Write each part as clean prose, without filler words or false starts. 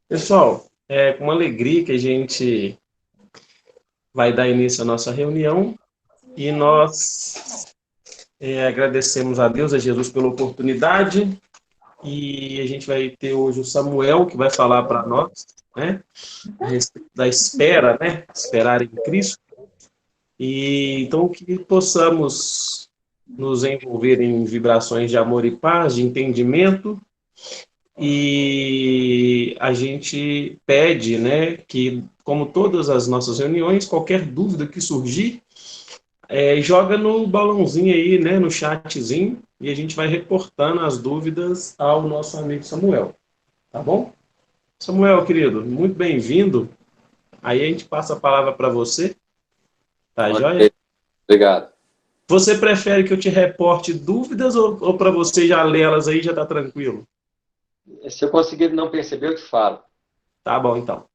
Pessoal, é com uma alegria que a gente vai dar início à nossa reunião e nós agradecemos a Deus, a Jesus pela oportunidade e a gente vai ter hoje o Samuel que vai falar para nós, né, a respeito da espera, né, esperar em Cristo e então que possamos nos envolver em vibrações de amor e paz, de entendimento. E a gente pede, né, que, como todas as nossas reuniões, qualquer dúvida que surgir, joga no balãozinho aí, né, no chatzinho, e a gente vai reportando as dúvidas ao nosso amigo Samuel, tá bom? Samuel, querido, muito bem-vindo. Aí a gente passa a palavra para você, tá joia? Ok, obrigado. Você prefere que eu te reporte dúvidas ou para você já lê-las aí já tá tranquilo? Se eu conseguir não perceber, eu te falo. Tá bom, então.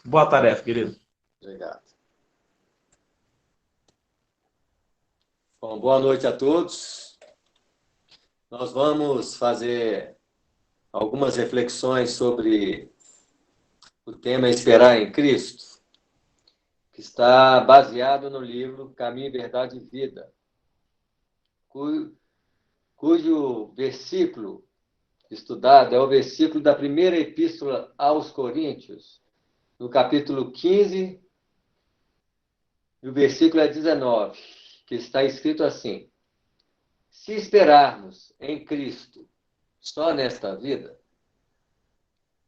Boa tarefa, querido. Obrigado. Bom, boa noite a todos. Nós vamos fazer algumas reflexões sobre o tema Esperar em Cristo, que está baseado no livro Caminho, Verdade e Vida, cujo versículo estudado é o versículo da primeira epístola aos Coríntios, no capítulo 15, e o versículo é 19, que está escrito assim: se esperarmos em Cristo só nesta vida,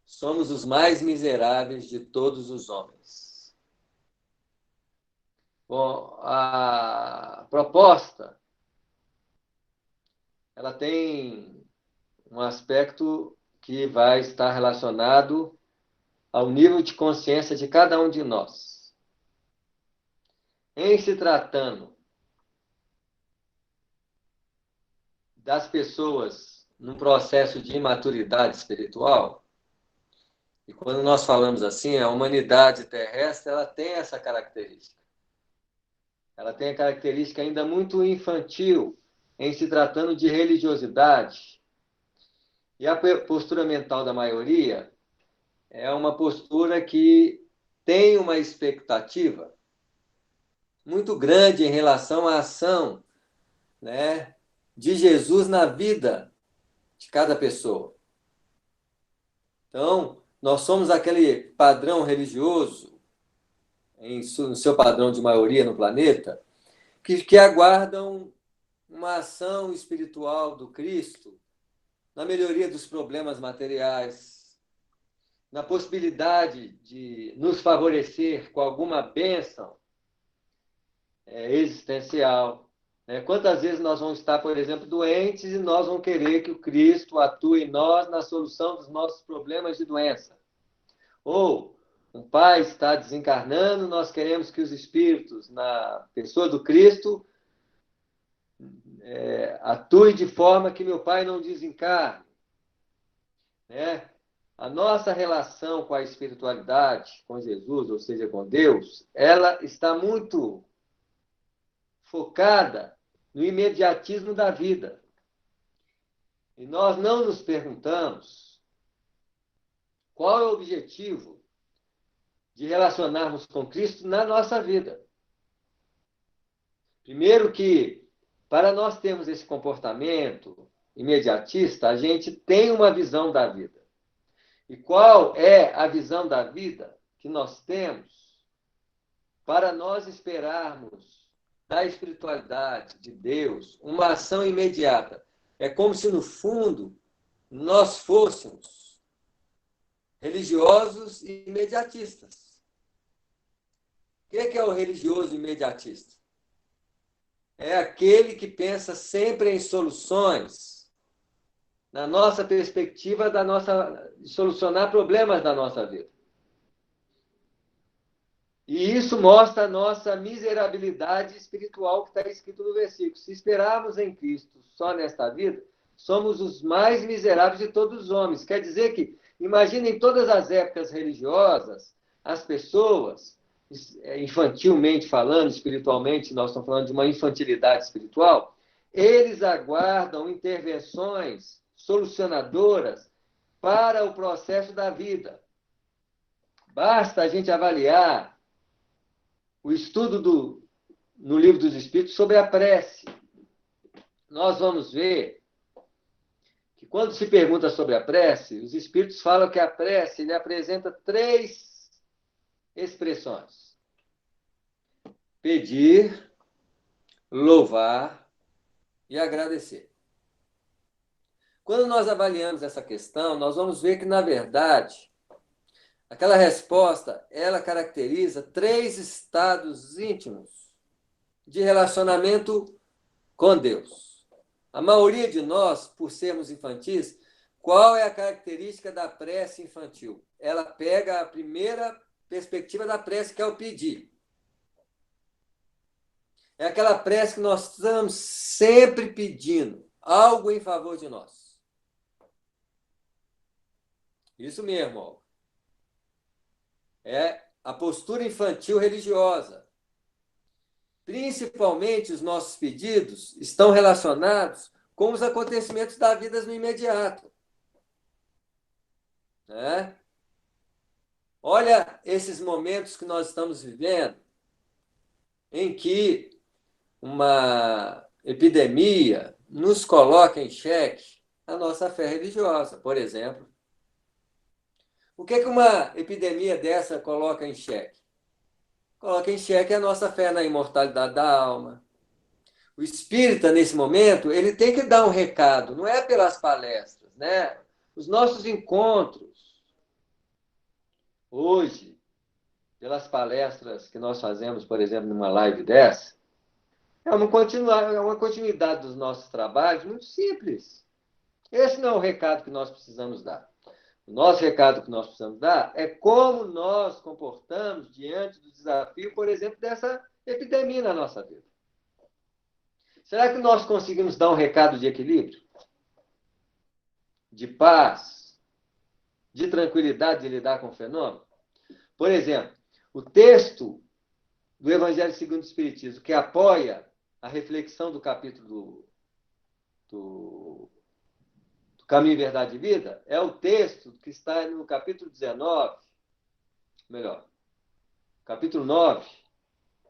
somos os mais miseráveis de todos os homens. Bom, a proposta, ela tem um aspecto que vai estar relacionado ao nível de consciência de cada um de nós. Em se tratando das pessoas num processo de imaturidade espiritual, e quando nós falamos assim, a humanidade terrestre, ela tem essa característica. Ela tem a característica ainda muito infantil em se tratando de religiosidade. E a postura mental da maioria é uma postura que tem uma expectativa muito grande em relação à ação, né, de Jesus na vida de cada pessoa. Então, nós somos aquele padrão religioso, no seu padrão de maioria no planeta, que aguardam uma ação espiritual do Cristo na melhoria dos problemas materiais, na possibilidade de nos favorecer com alguma bênção existencial. Quantas vezes nós vamos estar, por exemplo, doentes e nós vamos querer que o Cristo atue em nós na solução dos nossos problemas de doença? Ou um pai está desencarnando, nós queremos que os espíritos, na pessoa do Cristo, atue de forma que meu pai não desencarne. A nossa relação com a espiritualidade, com Jesus, ou seja, com Deus, ela está muito focada no imediatismo da vida. E nós não nos perguntamos qual é o objetivo de relacionarmos com Cristo na nossa vida. Primeiro que, para nós termos esse comportamento imediatista, a gente tem uma visão da vida. E qual é a visão da vida que nós temos para nós esperarmos da espiritualidade de Deus uma ação imediata? É como se, no fundo, nós fôssemos religiosos e imediatistas. O que é o religioso imediatista? É aquele que pensa sempre em soluções, na nossa perspectiva de solucionar problemas da nossa vida. E isso mostra a nossa miserabilidade espiritual que está escrito no versículo. Se esperarmos em Cristo só nesta vida, somos os mais miseráveis de todos os homens. Quer dizer que, imaginem todas as épocas religiosas, as pessoas, infantilmente falando, espiritualmente, nós estamos falando de uma infantilidade espiritual, eles aguardam intervenções solucionadoras para o processo da vida. Basta a gente avaliar o estudo no Livro dos Espíritos sobre a prece. Nós vamos ver que quando se pergunta sobre a prece, os Espíritos falam que a prece ele apresenta 3 expressões: pedir, louvar e agradecer. Quando nós avaliamos essa questão, nós vamos ver que, na verdade, aquela resposta, ela caracteriza 3 estados íntimos de relacionamento com Deus. A maioria de nós, por sermos infantis, qual é a característica da prece infantil? Ela pega a primeira perspectiva da prece, que é o pedir. É aquela prece que nós estamos sempre pedindo algo em favor de nós. Isso mesmo, ó. É a postura infantil religiosa. Principalmente os nossos pedidos estão relacionados com os acontecimentos da vida no imediato. Né? Olha esses momentos que nós estamos vivendo, em que uma epidemia nos coloca em xeque a nossa fé religiosa, por exemplo. O que uma epidemia dessa coloca em xeque? Coloca em xeque a nossa fé na imortalidade da alma. O espírita, nesse momento, ele tem que dar um recado, não é pelas palestras, né? Os nossos encontros, hoje, pelas palestras que nós fazemos, por exemplo, numa live dessa, é uma continuidade dos nossos trabalhos muito simples. Esse não é o recado que nós precisamos dar. O nosso recado que nós precisamos dar é como nós comportamos diante do desafio, por exemplo, dessa epidemia na nossa vida. Será que nós conseguimos dar um recado de equilíbrio? De paz? De tranquilidade de lidar com o fenômeno? Por exemplo, o texto do Evangelho segundo o Espiritismo, que apoia a reflexão do capítulo do Caminho, Verdade e Vida, é o texto que está no capítulo 19, melhor, capítulo 9,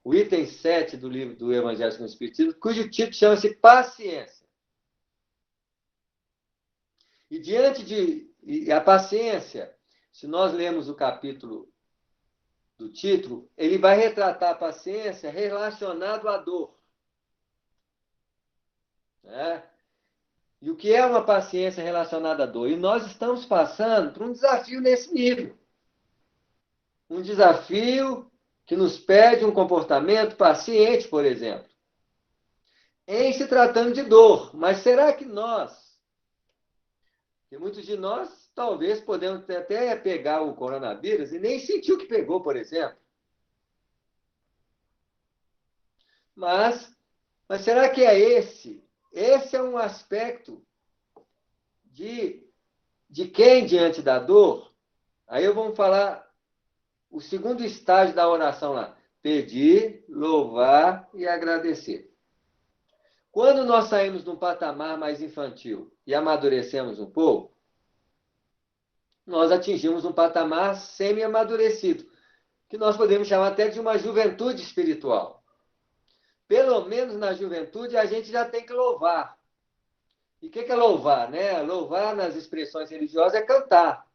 o item 7 do livro do Evangelho segundo o Espiritismo, cujo título chama-se Paciência. E diante de a paciência, se nós lemos o capítulo do título, ele vai retratar a paciência relacionado à dor. Né? E o que é uma paciência relacionada à dor? E nós estamos passando por um desafio nesse nível. Um desafio que nos pede um comportamento paciente, por exemplo, em se tratando de dor. Mas será que muitos de nós, talvez podemos até pegar o coronavírus e nem sentir o que pegou, por exemplo. Mas será que é esse? Esse é um aspecto de quem diante da dor? Aí eu vou falar o segundo estágio da oração lá. Pedir, louvar e agradecer. Quando nós saímos de um patamar mais infantil e amadurecemos um pouco, nós atingimos um patamar semi-amadurecido, que nós podemos chamar até de uma juventude espiritual. Pelo menos na juventude a gente já tem que louvar. E o que é louvar? Né? Louvar nas expressões religiosas é cantar.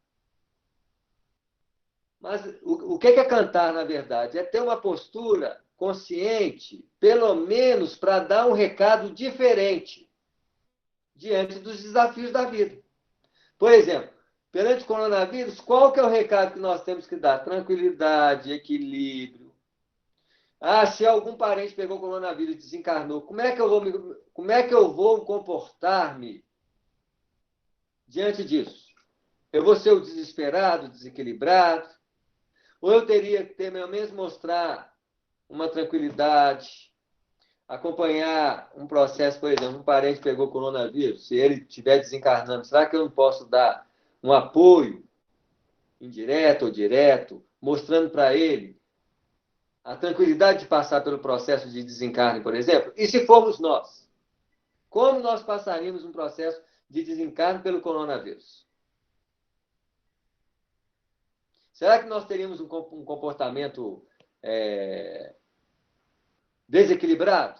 Mas o que é cantar, na verdade? É ter uma postura consciente, pelo menos para dar um recado diferente diante dos desafios da vida. Por exemplo, perante o coronavírus, qual que é o recado que nós temos que dar? Tranquilidade, equilíbrio. Se algum parente pegou coronavírus e desencarnou, como é que eu vou comportar-me diante disso? Eu vou ser o desesperado, desequilibrado? Ou eu teria que, pelo menos, mostrar uma tranquilidade, acompanhar um processo, por exemplo, um parente pegou coronavírus, se ele estiver desencarnando, será que eu não posso dar um apoio, indireto ou direto, mostrando para ele a tranquilidade de passar pelo processo de desencarne, por exemplo? E se formos nós? Como nós passaríamos um processo de desencarne pelo coronavírus? Será que nós teríamos um comportamento desequilibrado?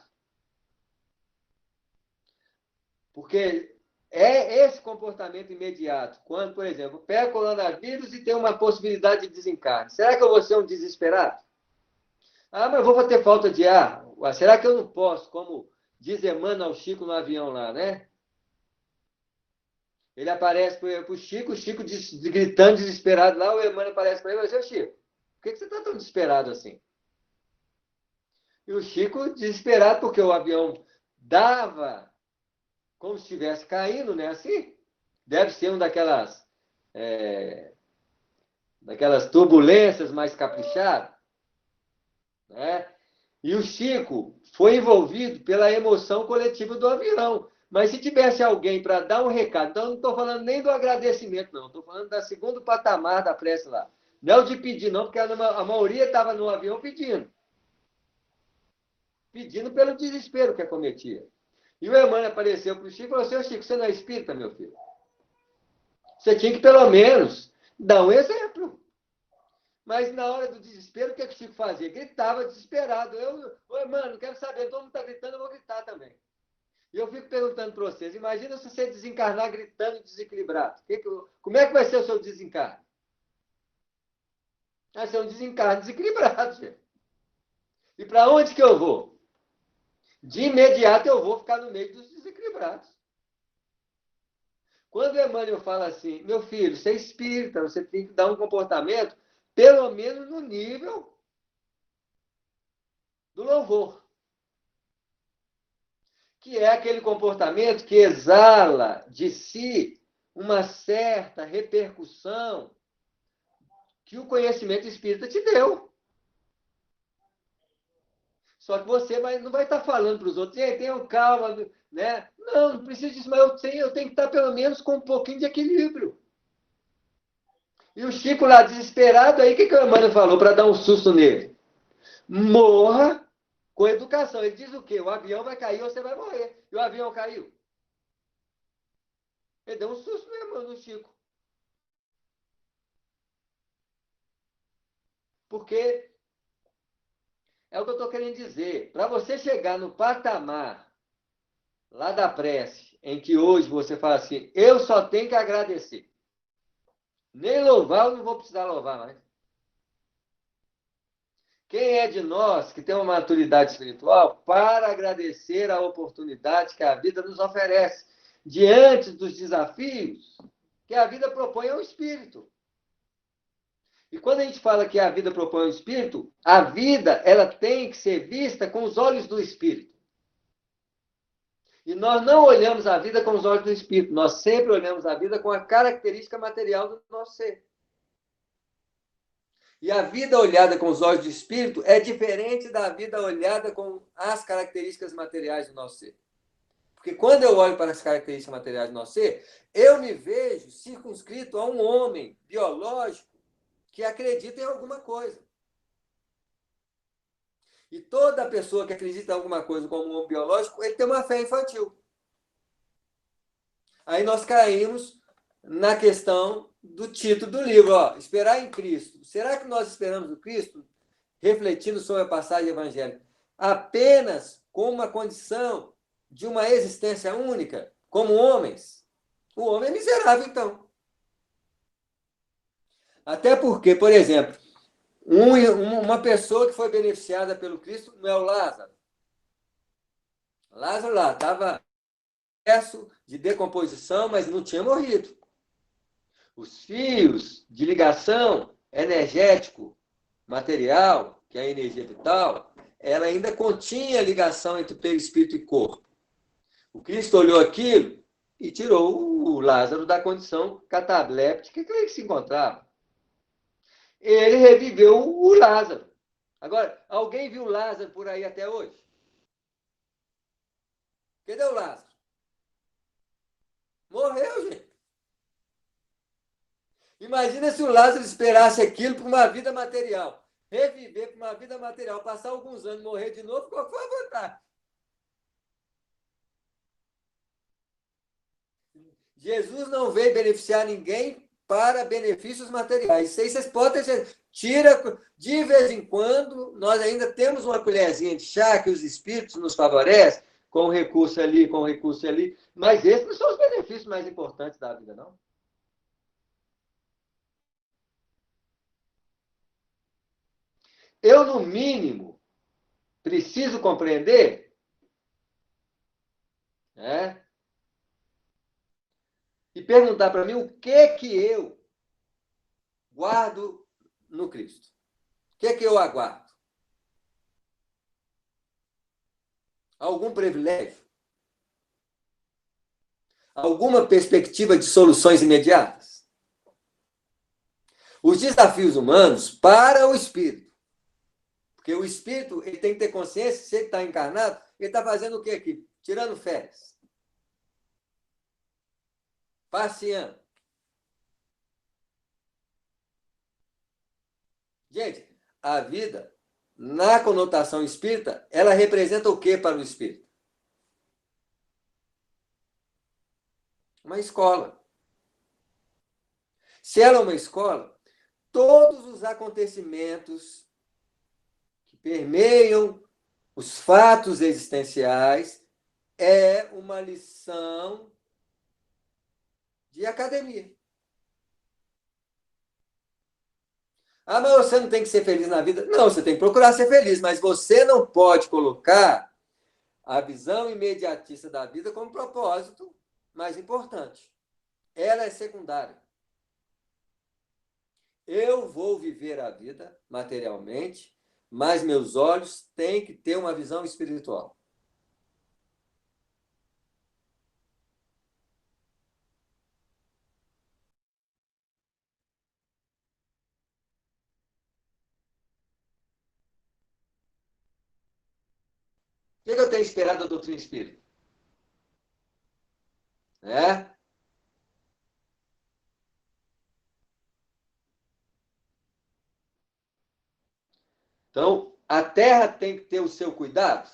Porque é esse comportamento imediato. Quando, por exemplo, pega o coronavírus e tem uma possibilidade de desencarne. Será que eu vou ser um desesperado? Ah, mas eu vou ter falta de ar. Será que eu não posso, como diz Emmanuel ao Chico no avião lá, né? Ele aparece para o Chico gritando desesperado lá, o Emmanuel aparece para ele e diz, Chico, por que você está tão desesperado assim? E o Chico desesperado porque o avião dava como se estivesse caindo, né? Assim, deve ser uma daquelas turbulências mais caprichadas, né? E o Chico foi envolvido pela emoção coletiva do avião. Mas se tivesse alguém para dar um recado, então não estou falando nem do agradecimento, não. Estou falando da segundo patamar da prece lá. Não é o de pedir, não, porque a maioria estava no avião pedindo. Pedindo pelo desespero que acometia. E o Emmanuel apareceu para o Chico e falou assim, Chico, você não é espírita, meu filho? Você tinha que, pelo menos, dar um exemplo. Mas na hora do desespero, o que o Chico fazia? Gritava desesperado. Oi, mano, quero saber, todo mundo está gritando, eu vou gritar também. E eu fico perguntando para vocês, imagina se você desencarnar gritando desequilibrado. Como é que vai ser o seu desencarne? Vai ser um desencarne desequilibrado, gente. E para onde que eu vou? De imediato eu vou ficar no meio dos desequilibrados. Quando o Emmanuel fala assim, meu filho, você é espírita, você tem que dar um comportamento, pelo menos no nível do louvor. Que é aquele comportamento que exala de si uma certa repercussão que o conhecimento espírita te deu. Só que você não vai estar falando para os outros, tenham calma, né? Não precisa disso, mas eu tenho que estar pelo menos com um pouquinho de equilíbrio. E o Chico lá desesperado, aí o que o Emmanuel falou para dar um susto nele? Morra com educação. Ele diz o quê? O avião vai cair ou você vai morrer. E o avião caiu. Ele deu um susto no Chico. Porque é o que eu estou querendo dizer. Para você chegar no patamar lá da prece, em que hoje você fala assim, eu só tenho que agradecer. Nem louvar, eu não vou precisar louvar mais. Quem é de nós que tem uma maturidade espiritual para agradecer a oportunidade que a vida nos oferece diante dos desafios que a vida propõe ao espírito? E quando a gente fala que a vida propõe ao espírito, a vida ela tem que ser vista com os olhos do espírito. E nós não olhamos a vida com os olhos do espírito, nós sempre olhamos a vida com a característica material do nosso ser. E a vida olhada com os olhos do espírito é diferente da vida olhada com as características materiais do nosso ser. Porque quando eu olho para as características materiais do nosso ser, eu me vejo circunscrito a um homem biológico que acredita em alguma coisa. E toda pessoa que acredita em alguma coisa como um homem biológico, ele tem uma fé infantil. Aí nós caímos na questão do título do livro, esperar em Cristo. Será que nós esperamos o Cristo, refletindo sobre a passagem evangélica, apenas com uma condição de uma existência única, como homens? O homem é miserável, então. Até porque, por exemplo, uma pessoa que foi beneficiada pelo Cristo não é o Lázaro. Lázaro lá estava em processo de decomposição, mas não tinha morrido. Os fios de ligação energético, material, que é a energia vital, ela ainda continha ligação entre perispírito e corpo. O Cristo olhou aquilo e tirou o Lázaro da condição catabléptica que ele se encontrava. Ele reviveu o Lázaro. Agora, alguém viu o Lázaro por aí até hoje? Cadê o Lázaro? Morreu, gente. Imagina se o Lázaro esperasse aquilo para uma vida material. Reviver para uma vida material, passar alguns anos, morrer de novo, qual foi a vantagem? Jesus não veio beneficiar ninguém para benefícios materiais. Isso aí vocês podem ter. Tira, de vez em quando, nós ainda temos uma colherzinha de chá que os espíritos nos favorecem, com um recurso ali, com um recurso ali, mas esses não são os benefícios mais importantes da vida, não. Eu, no mínimo, preciso compreender, né? E perguntar para mim o que eu guardo no Cristo. O que eu aguardo? Algum privilégio? Alguma perspectiva de soluções imediatas? Os desafios humanos para o espírito. Porque o espírito ele tem que ter consciência, se ele está encarnado, ele está fazendo o quê aqui? Tirando férias. Passeando. Gente, a vida, na conotação espírita, ela representa o que para o espírito? Uma escola. Se ela é uma escola, todos os acontecimentos que permeiam os fatos existenciais é uma lição de academia. Ah, mas você não tem que ser feliz na vida? Não, você tem que procurar ser feliz, mas você não pode colocar a visão imediatista da vida como propósito mais importante. Ela é secundária. Eu vou viver a vida materialmente, mas meus olhos têm que ter uma visão espiritual. O que eu tenho esperado da doutrina espírita? Né? Então, a Terra tem que ter o seu cuidado?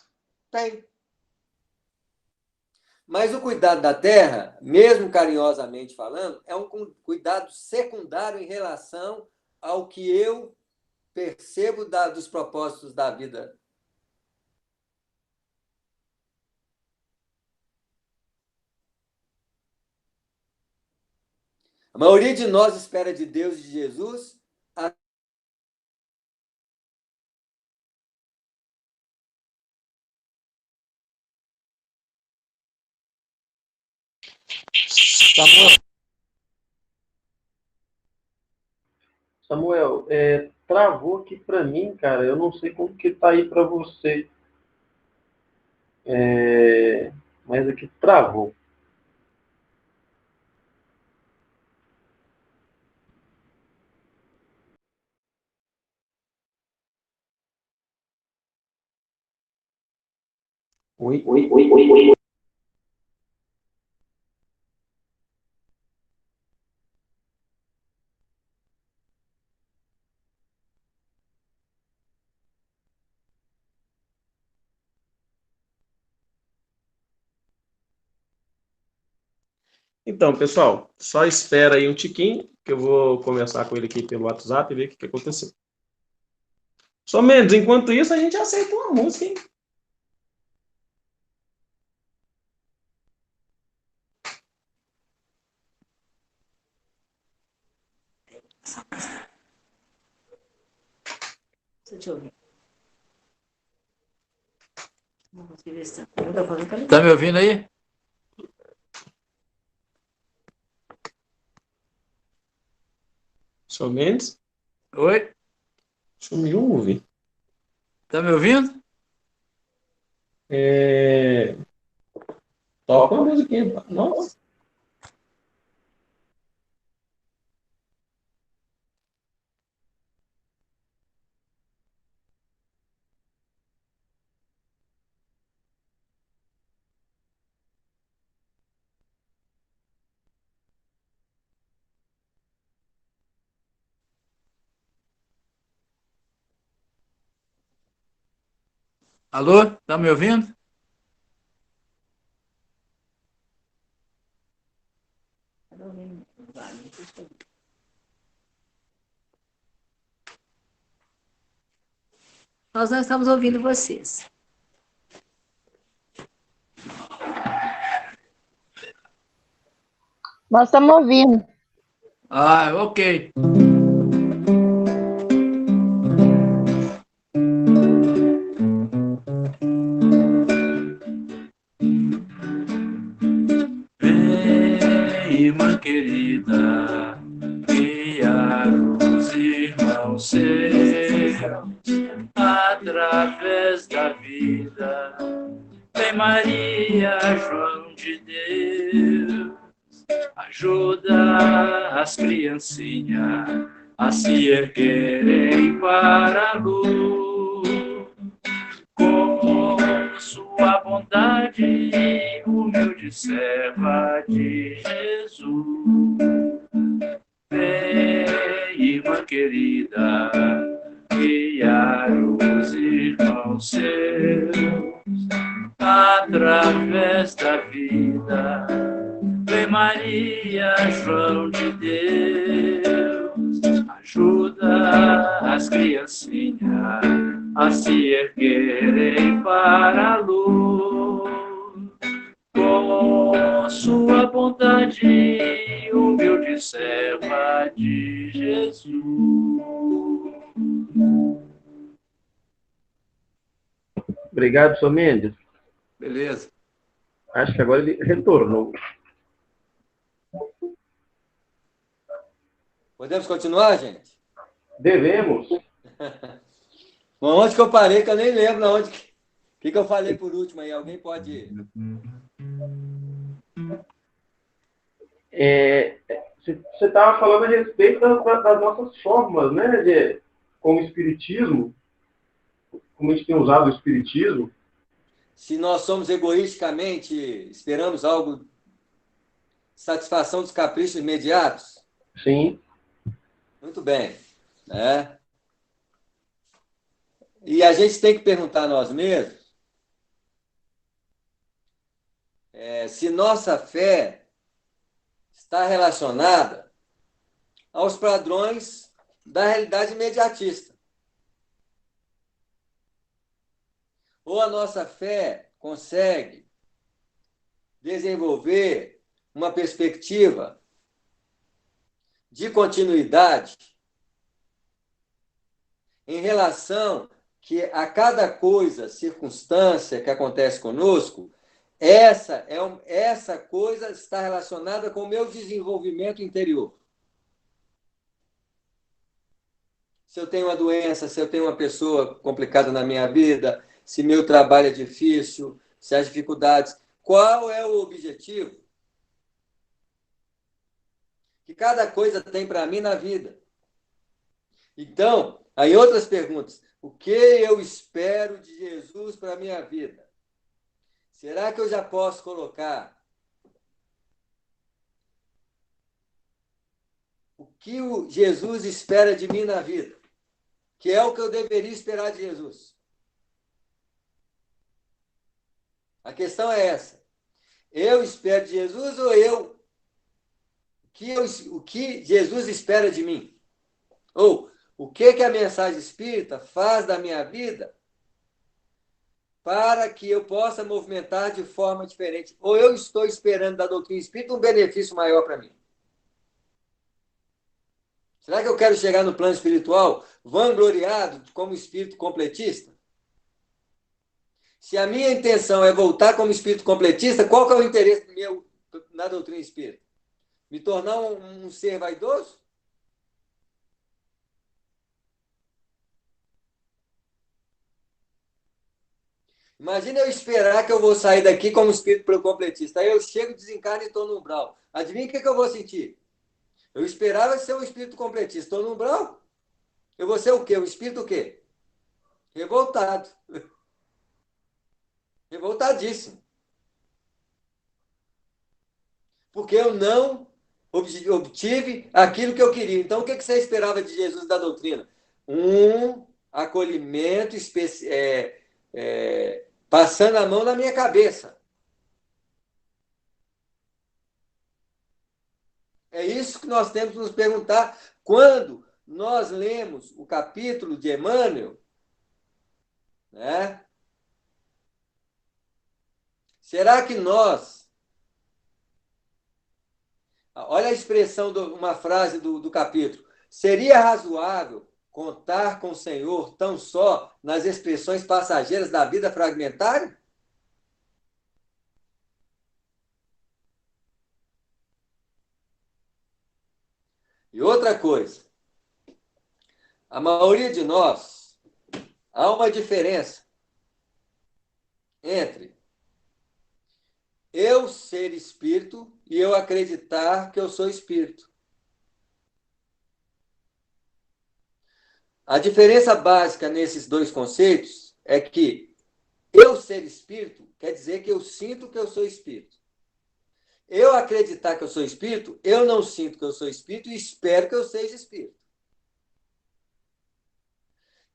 Tem. Mas o cuidado da Terra, mesmo carinhosamente falando, é um cuidado secundário em relação ao que eu percebo dos propósitos da vida. A maioria de nós espera de Deus e de Jesus a Samuel, Samuel, travou aqui para mim, cara. Eu não sei como que tá aí para você, mas aqui travou. Oi, oi, oi, oi, oi. Então, pessoal, só espera aí um tiquinho, que eu vou conversar com ele aqui pelo WhatsApp e ver o que aconteceu. Só menos, enquanto isso, a gente aceita uma música, hein? Deixa eu ver. Tá me ouvindo aí? Só menos. Oi? Sumiu, ouvi. Tá me ouvindo? Toca uma musiquinha. Nossa. Alô? Tá me ouvindo? Nós não estamos ouvindo vocês. Nós estamos ouvindo. Ah, ok. Vem, irmã querida, guiar os irmãos seus através da vida. Vem, Maria, João de Deus, ajuda as criancinhas a se erguerem para a luz. Com sua bondade, humilde serva de Jesus. Vem, irmã querida, guiar os irmãos seus através da vida. Vem, Maria, João de Deus, ajuda as criancinhas a se erguerem para a luz. Com sua bondade, humilde serva de Jesus. Obrigado, Sr. Mendes. Beleza. Acho que agora ele retornou. Podemos continuar, gente? Devemos. Bom, onde que eu parei, que eu nem lembro onde que eu falei por último aí. Alguém pode... Você estava falando a respeito das nossas formas, né? Com o Espiritismo, como a gente tem usado o Espiritismo. Se nós somos egoisticamente, esperamos algo, satisfação dos caprichos imediatos? Sim. Muito bem. Né? E a gente tem que perguntar a nós mesmos se nossa fé está relacionada aos padrões da realidade imediatista. Ou a nossa fé consegue desenvolver uma perspectiva de continuidade em relação que a cada coisa, circunstância que acontece conosco, essa coisa está relacionada com o meu desenvolvimento interior. Se eu tenho uma doença, se eu tenho uma pessoa complicada na minha vida, se meu trabalho é difícil, se as dificuldades, qual é o objetivo que cada coisa tem para mim na vida? Então, aí outras perguntas. O que eu espero de Jesus para a minha vida? Será que eu já posso colocar o que o Jesus espera de mim na vida? Que é o que eu deveria esperar de Jesus. A questão é essa. Eu espero de Jesus ou o que Jesus espera de mim? Ou o que a mensagem espírita faz da minha vida para que eu possa movimentar de forma diferente? Ou eu estou esperando da doutrina espírita um benefício maior para mim? Será que eu quero chegar no plano espiritual vangloriado como espírito completista? Se a minha intenção é voltar como espírito completista, qual que é o interesse meu na doutrina espírita? Me tornar um ser vaidoso? Imagina eu esperar que eu vou sair daqui como espírito completista. Aí eu chego, desencarno e estou no umbral. Adivinha o que eu vou sentir? Eu esperava ser um espírito completista. Estou no umbral? Eu vou ser o quê? Um espírito o quê? Revoltado. Revoltadíssimo. Porque eu não obtive aquilo que eu queria. Então, o que você esperava de Jesus da doutrina? Um acolhimento passando a mão na minha cabeça. É isso que nós temos que nos perguntar quando nós lemos o capítulo de Emmanuel, né? Será que nós... Olha a expressão, uma frase do capítulo. Seria razoável contar com o Senhor tão só nas expressões passageiras da vida fragmentária? E outra coisa, a maioria de nós, há uma diferença entre eu ser espírito e eu acreditar que eu sou espírito. A diferença básica nesses dois conceitos é que eu ser espírito quer dizer que eu sinto que eu sou espírito. Eu acreditar que eu sou espírito, eu não sinto que eu sou espírito e espero que eu seja espírito.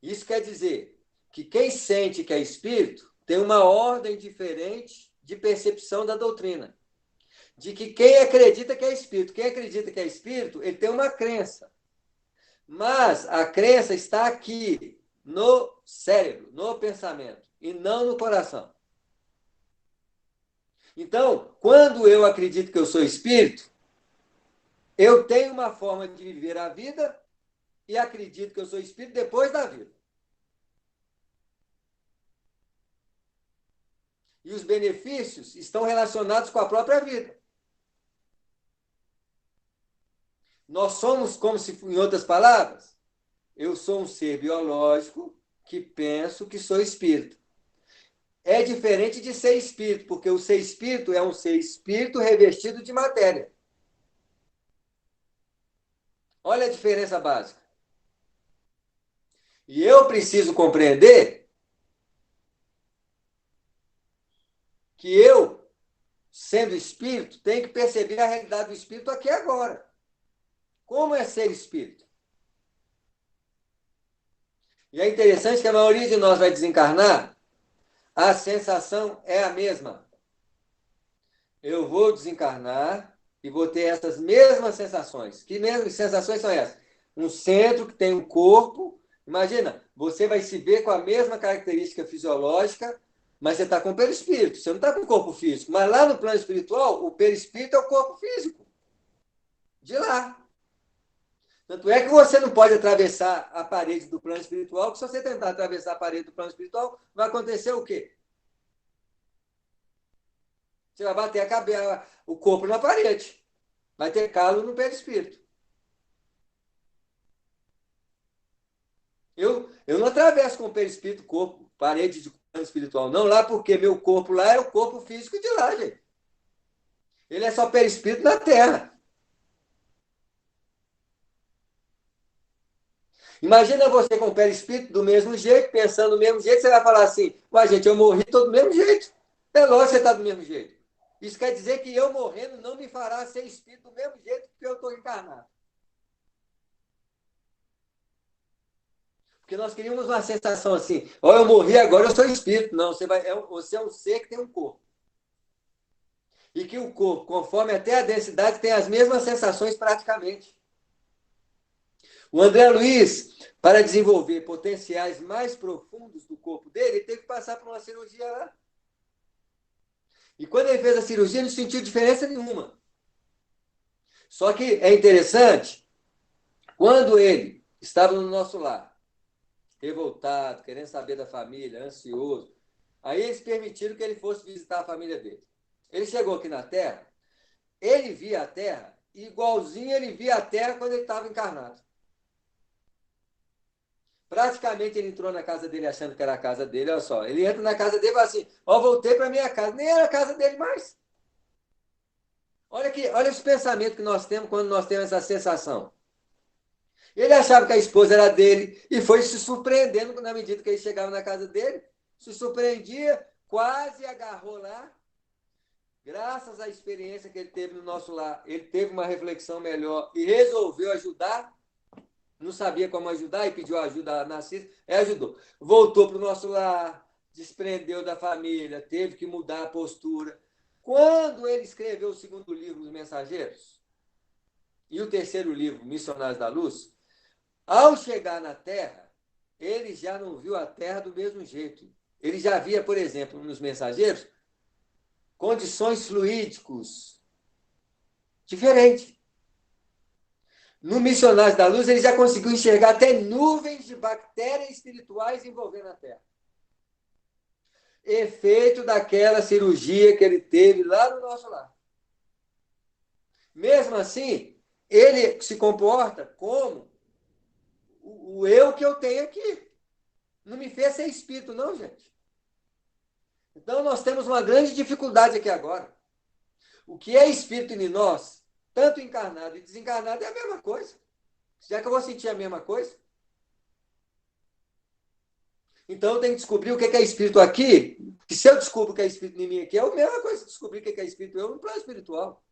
Isso quer dizer que quem sente que é espírito tem uma ordem diferente de percepção da doutrina. De que quem acredita que é espírito, quem acredita que é espírito, ele tem uma crença. Mas a crença está aqui, no cérebro, no pensamento, e não no coração. Então, quando eu acredito que eu sou espírito, eu tenho uma forma de viver a vida e acredito que eu sou espírito depois da vida. E os benefícios estão relacionados com a própria vida. Nós somos como se, em outras palavras, eu sou um ser biológico que penso que sou espírito. É diferente de ser espírito, porque o ser espírito é um ser espírito revestido de matéria. Olha a diferença básica. E eu preciso compreender que eu, sendo espírito, tenho que perceber a realidade do espírito aqui e agora. Como é ser espírito? E é interessante que a maioria de nós vai desencarnar, a sensação é a mesma. Eu vou desencarnar e vou ter essas mesmas sensações. Que mesmas sensações são essas? Um centro que tem um corpo. Imagina, você vai se ver com a mesma característica fisiológica, mas você está com o perispírito, você não está com o corpo físico. Mas lá no plano espiritual, o perispírito é o corpo físico. De lá. Tanto é que você não pode atravessar a parede do plano espiritual, porque se você tentar atravessar a parede do plano espiritual, vai acontecer o quê? Você vai bater a cabeça, o corpo na parede. Vai ter calo no perispírito. Eu não atravesso com o perispírito, corpo, parede de plano espiritual, não lá, porque meu corpo lá é o corpo físico de lá, gente. Ele é só perispírito na Terra. Imagina você com o perispírito do mesmo jeito, pensando do mesmo jeito, você vai falar assim, ué, gente, eu morri todo do mesmo jeito. É lógico que você está do mesmo jeito. Isso quer dizer que eu morrendo não me fará ser espírito do mesmo jeito que eu estou encarnado. Porque nós queríamos uma sensação assim, ó, eu morri, agora eu sou espírito. Não, você é um ser que tem um corpo. E que o corpo, conforme até a densidade, tem as mesmas sensações praticamente. O André Luiz, para desenvolver potenciais mais profundos do corpo dele, ele teve que passar por uma cirurgia lá. E quando ele fez a cirurgia, ele não sentiu diferença nenhuma. Só que é interessante, quando ele estava no nosso lar, revoltado, querendo saber da família, ansioso, aí eles permitiram que ele fosse visitar a família dele. Ele chegou aqui na Terra, ele via a Terra igualzinho ele via a Terra quando ele estava encarnado. Praticamente ele entrou na casa dele achando que era a casa dele, olha só. Ele entra na casa dele e fala assim, ó, voltei para minha casa. Nem era a casa dele mais. Olha os pensamentos que nós temos quando nós temos essa sensação. Ele achava que a esposa era dele e foi se surpreendendo na medida que ele chegava na casa dele. Se surpreendia, quase agarrou lá. Graças à experiência que ele teve no nosso lar, ele teve uma reflexão melhor e resolveu ajudar. Não sabia como ajudar e pediu ajuda a Narciso, ajudou. Voltou para o nosso lar, desprendeu da família, teve que mudar a postura. Quando ele escreveu o segundo livro, Os Mensageiros, e o terceiro livro, Missionários da Luz, ao chegar na Terra, ele já não viu a Terra do mesmo jeito. Ele já via, por exemplo, nos mensageiros, condições fluídicos diferentes. No Missionários da Luz, ele já conseguiu enxergar até nuvens de bactérias espirituais envolvendo a Terra. Efeito daquela cirurgia que ele teve lá no nosso lar. Mesmo assim, ele se comporta como o eu que eu tenho aqui. Não me fez ser espírito, não, gente. Então, nós temos uma grande dificuldade aqui agora. O que é espírito em nós, tanto encarnado e desencarnado, é a mesma coisa. Já que eu vou sentir a mesma coisa. Então, eu tenho que descobrir o que é espírito aqui, que se eu descubro o que é espírito em mim aqui, é a mesma coisa que descobrir o que é espírito eu no plano espiritual.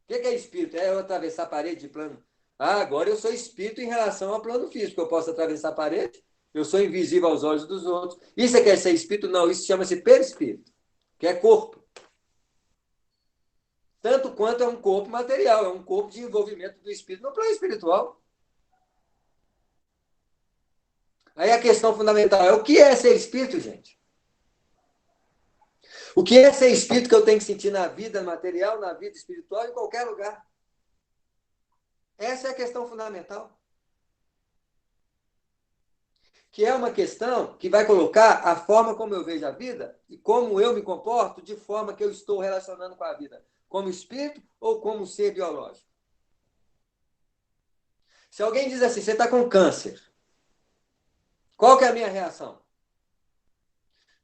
O que é espírito? É eu atravessar a parede de plano. Ah, agora eu sou espírito em relação ao plano físico. Eu posso atravessar a parede, eu sou invisível aos olhos dos outros. Isso é que é ser espírito? Não, isso chama-se perispírito, que é corpo. Tanto quanto é um corpo material, é um corpo de envolvimento do espírito no plano espiritual. Aí a questão fundamental é o que é ser espírito, gente? O que é ser espírito que eu tenho que sentir na vida material, na vida espiritual, em qualquer lugar? Essa é a questão fundamental. Que é uma questão que vai colocar a forma como eu vejo a vida e como eu me comporto de forma que eu estou relacionando com a vida, como espírito ou como ser biológico. Se alguém diz assim, você está com câncer, qual que é a minha reação?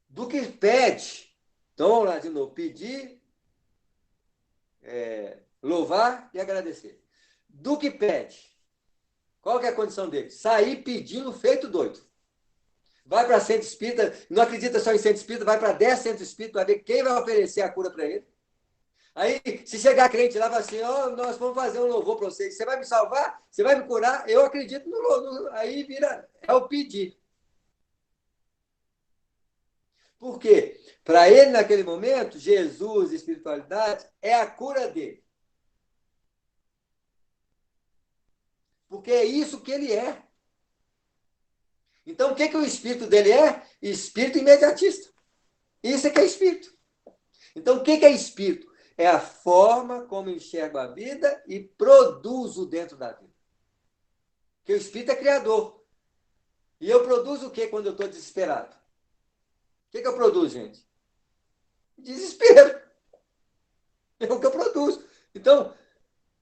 Do que pede, então vamos lá de novo, pedir, louvar e agradecer. Do que pede, qual que é a condição dele? Sair pedindo feito doido. Vai para centro espírita, não acredita só em centro espírita, vai para 10 centros espíritas para ver quem vai oferecer a cura para ele. Aí, se chegar crente lá, vai assim, nós vamos fazer um louvor para você. Você vai me salvar? Você vai me curar? Eu acredito no louvor. Aí vira, é o pedir. Por quê? Para ele, naquele momento, Jesus, espiritualidade, é a cura dele. Porque é isso que ele é. Então, o que o espírito dele é? Espírito imediatista. Isso é que é espírito. Então, o que é espírito? É a forma como eu enxergo a vida e produzo dentro da vida. Porque o espírito é criador. E eu produzo o que quando eu estou desesperado? O que eu produzo, gente? Desespero. É o que eu produzo. Então,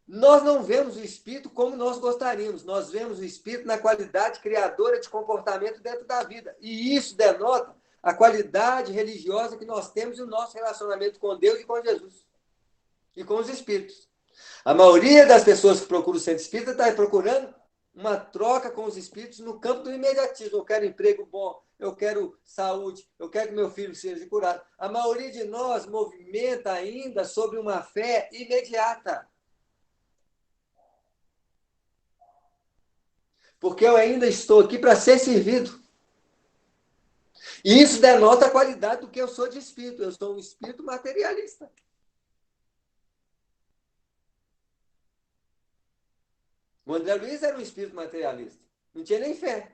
nós não vemos o espírito como nós gostaríamos. Nós vemos o espírito na qualidade criadora de comportamento dentro da vida. E isso denota a qualidade religiosa que nós temos e o nosso relacionamento com Deus e com Jesus. E com os espíritos. A maioria das pessoas que procuram o centro espírita está procurando uma troca com os espíritos no campo do imediatismo. Eu quero emprego bom, eu quero saúde, eu quero que meu filho seja curado. A maioria de nós movimenta ainda sobre uma fé imediata. Porque eu ainda estou aqui para ser servido. E isso denota a qualidade do que eu sou de espírito. Eu sou um espírito materialista. O André Luiz era um espírito materialista. Não tinha nem fé.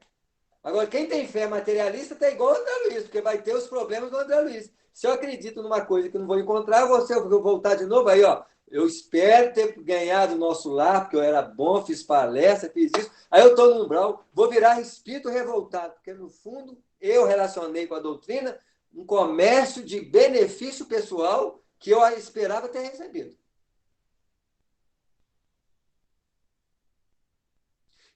Agora, quem tem fé materialista está igual o André Luiz, porque vai ter os problemas do André Luiz. Se eu acredito numa coisa que não vou encontrar, eu vou voltar de novo aí, ó. Eu espero ter ganhado o nosso lar, porque eu era bom, fiz palestra, fiz isso. Aí eu estou no umbral, vou virar espírito revoltado, porque no fundo eu relacionei com a doutrina um comércio de benefício pessoal que eu esperava ter recebido.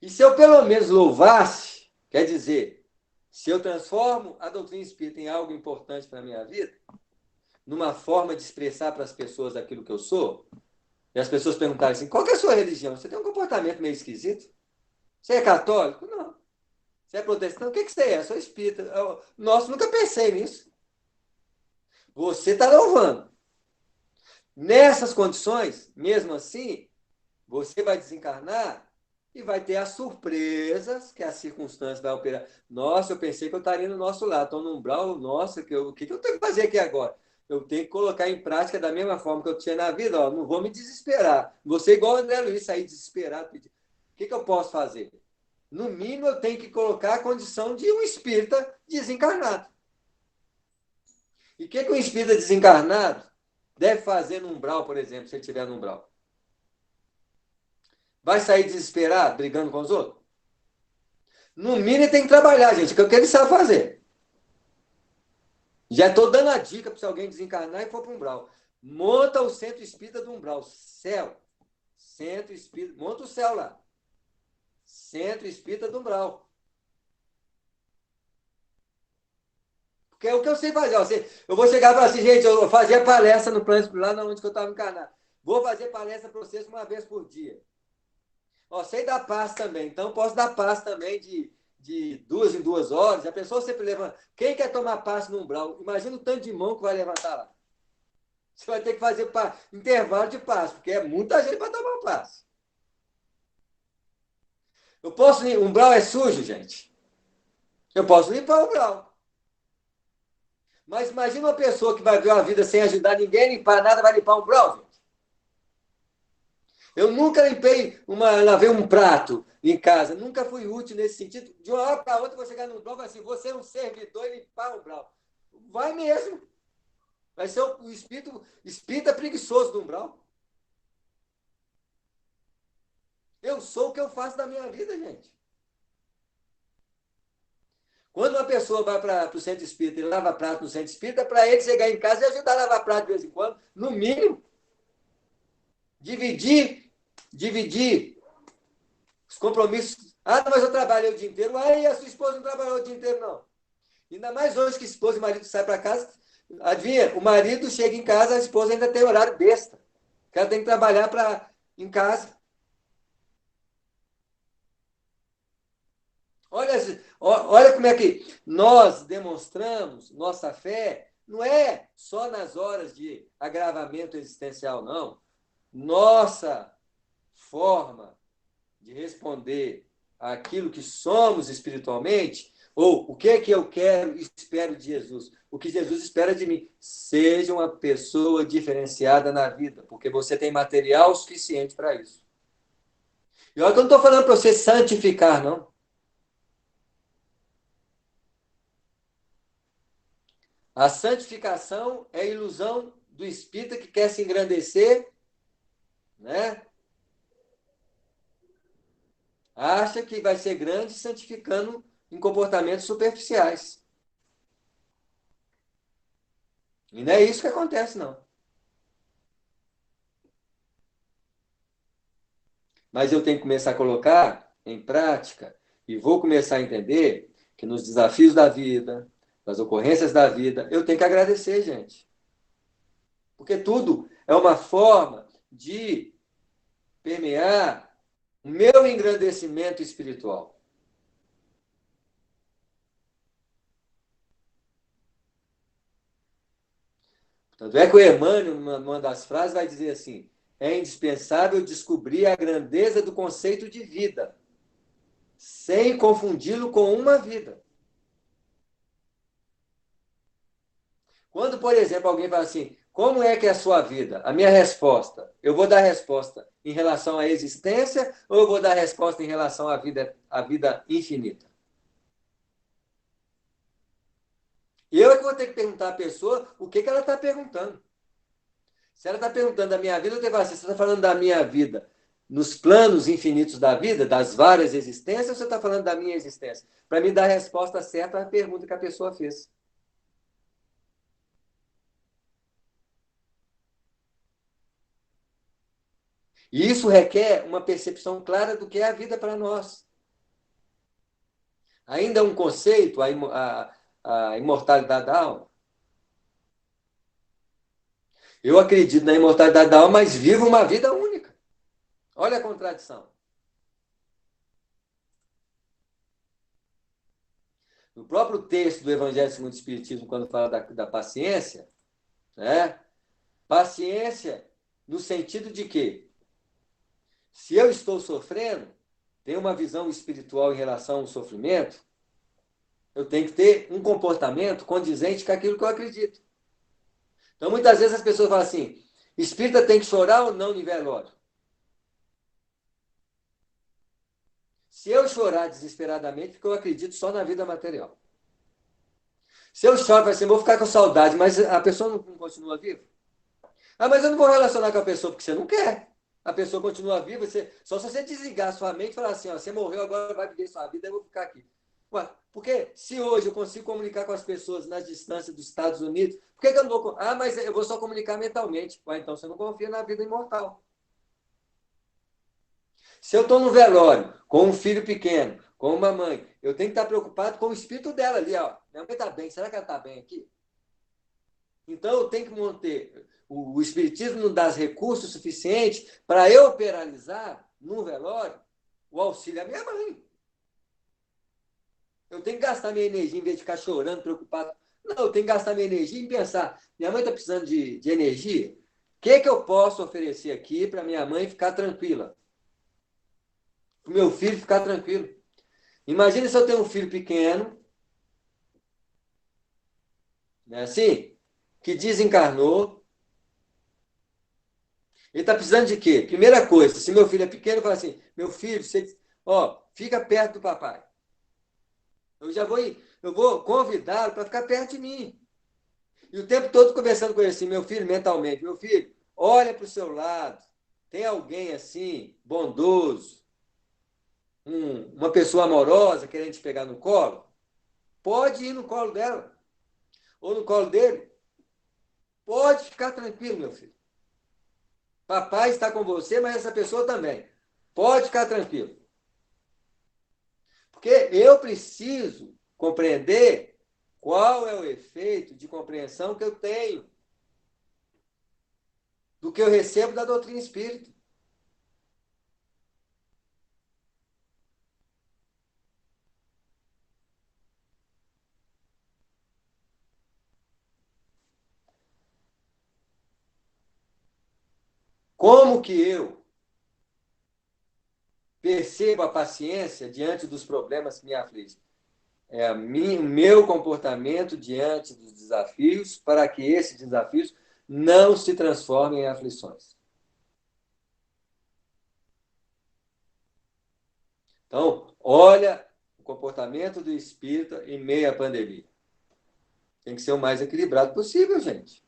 E se eu pelo menos louvasse, quer dizer, se eu transformo a doutrina espírita em algo importante para a minha vida, numa forma de expressar para as pessoas aquilo que eu sou, e as pessoas perguntarem assim, qual que é a sua religião? Você tem um comportamento meio esquisito? Você é católico? Não. Você é protestante? O que você é? Eu sou espírita. Nossa, nunca pensei nisso. Você está louvando. Nessas condições, mesmo assim, você vai desencarnar e vai ter as surpresas que a circunstância vai operar. Nossa, eu pensei que eu estaria no nosso lado. Estou no umbral. Nossa, o que eu tenho que fazer aqui agora? eu tenho que colocar em prática da mesma forma que eu tinha na vida. Ó, não vou me desesperar. Você igual o André Luiz, sair desesperado. O que eu posso fazer? No mínimo, eu tenho que colocar a condição de um espírita desencarnado. E o que um espírita desencarnado deve fazer no umbral, por exemplo, se ele estiver no umbral? Vai sair desesperado, brigando com os outros? No mínimo, ele tem que trabalhar, gente, que é o que ele sabe fazer. Já estou dando a dica para se alguém desencarnar e for para o umbral. Monta o centro espírita do umbral. Céu. Centro espírita. Monta o céu lá. Centro espírita do umbral. Porque é o que eu sei fazer. Eu vou chegar e falar assim, gente, eu fazia palestra no plano lá onde eu estava encarnado. Vou fazer palestra para vocês uma vez por dia. Ó, sei dar passe também. Então, posso dar passe também de 2 em 2 horas. A pessoa sempre levanta. Quem quer tomar passe no umbral? Imagina o tanto de mão que vai levantar lá. Você vai ter que fazer intervalo de passe, porque é muita gente para tomar passe. Eu posso. O umbral é sujo, gente. Eu posso limpar o umbral. Mas imagina uma pessoa que vai ver uma vida sem ajudar ninguém a limpar nada, vai limpar o umbral, gente. Eu nunca lavei um prato em casa, nunca fui útil nesse sentido. De uma hora para outra, vou chegar no umbral e falar assim, você é um servidor e limpar o umbral. Vai mesmo. Vai ser o espírita preguiçoso do umbral. Eu sou o que eu faço da minha vida, gente. Quando uma pessoa vai para o centro espírita e lava prato no centro espírita, para ele chegar em casa e ajudar a lavar prato de vez em quando, no mínimo. Dividir os compromissos. Ah, mas eu trabalhei o dia inteiro. Ah, e a sua esposa não trabalhou o dia inteiro, não. Ainda mais hoje que esposa e marido saem para casa. Adivinha? O marido chega em casa, a esposa ainda tem horário besta. Que ela tem que trabalhar em casa. Olha como é que nós demonstramos nossa fé. Não é só nas horas de agravamento existencial, não. Nossa forma de responder àquilo que somos espiritualmente, ou o que é que eu quero e espero de Jesus, o que Jesus espera de mim, seja uma pessoa diferenciada na vida, porque você tem material suficiente para isso. E olha que eu não estou falando para você santificar, não. A santificação é a ilusão do espírita que quer se engrandecer, né? Acha que vai ser grande santificando em comportamentos superficiais. E não é isso que acontece, não. Mas eu tenho que começar a colocar em prática e vou começar a entender que nos desafios da vida, nas ocorrências da vida, eu tenho que agradecer, gente. Porque tudo é uma forma de permear o meu engrandecimento espiritual. Tanto é que o Emmanuel, numa das frases, vai dizer assim: é indispensável descobrir a grandeza do conceito de vida, sem confundi-lo com uma vida. Quando, por exemplo, alguém fala assim, como é que é a sua vida? A minha resposta, eu vou dar a resposta em relação à existência ou eu vou dar a resposta em relação à vida infinita? Eu é que vou ter que perguntar à pessoa o que ela está perguntando. Se ela está perguntando da minha vida, eu tenho que falar assim, você está falando da minha vida nos planos infinitos da vida, das várias existências, ou você está falando da minha existência? Para me dar a resposta certa à pergunta que a pessoa fez. E isso requer uma percepção clara do que é a vida para nós. Ainda é um conceito, a imortalidade da alma. Eu acredito na imortalidade da alma, mas vivo uma vida única. Olha a contradição. No próprio texto do Evangelho segundo o Espiritismo, quando fala da paciência, né? Paciência no sentido de que, se eu estou sofrendo, tenho uma visão espiritual em relação ao sofrimento, eu tenho que ter um comportamento condizente com aquilo que eu acredito. Então, muitas vezes as pessoas falam assim, espírita tem que chorar ou não em velório? Se eu chorar desesperadamente, porque eu acredito só na vida material. Se eu choro, vai assim, vou ficar com saudade, mas a pessoa não continua viva? Ah, mas eu não vou relacionar com a pessoa porque você não quer. A pessoa continua viva, só se você desligar a sua mente e falar assim, ó, você morreu, agora vai viver sua vida, eu vou ficar aqui. Ué, porque se hoje eu consigo comunicar com as pessoas nas distâncias dos Estados Unidos, por que eu não vou... Ah, mas eu vou só comunicar mentalmente. Ué, então você não confia na vida imortal. Se eu estou no velório, com um filho pequeno, com uma mãe, eu tenho que estar preocupado com o espírito dela ali, ó. Minha mãe está bem, será que ela está bem aqui? Então eu tenho que manter. O espiritismo não dá recursos suficientes para eu operalizar no velório o auxílio à minha mãe. Eu tenho que gastar minha energia em vez de ficar chorando, preocupado. Não, eu tenho que gastar minha energia em pensar. Minha mãe está precisando de energia. O que eu posso oferecer aqui para minha mãe ficar tranquila? Para o meu filho ficar tranquilo. Imagina se eu tenho um filho pequeno, né, assim, que desencarnou. Ele está precisando de quê? Primeira coisa, se meu filho é pequeno, eu falo assim, meu filho, você, ó, fica perto do papai. Eu vou convidá-lo para ficar perto de mim. E o tempo todo conversando com ele assim, meu filho, mentalmente, meu filho, olha para o seu lado, tem alguém assim, bondoso, uma pessoa amorosa querendo te pegar no colo? Pode ir no colo dela, ou no colo dele. Pode ficar tranquilo, meu filho. Papai está com você, mas essa pessoa também. Pode ficar tranquilo. Porque eu preciso compreender qual é o efeito de compreensão que eu tenho do que eu recebo da doutrina espírita. Como que eu percebo a paciência diante dos problemas que me afligem? É o meu comportamento diante dos desafios para que esses desafios não se transformem em aflições. Então, olha o comportamento do espírita em meio à pandemia. Tem que ser o mais equilibrado possível, gente.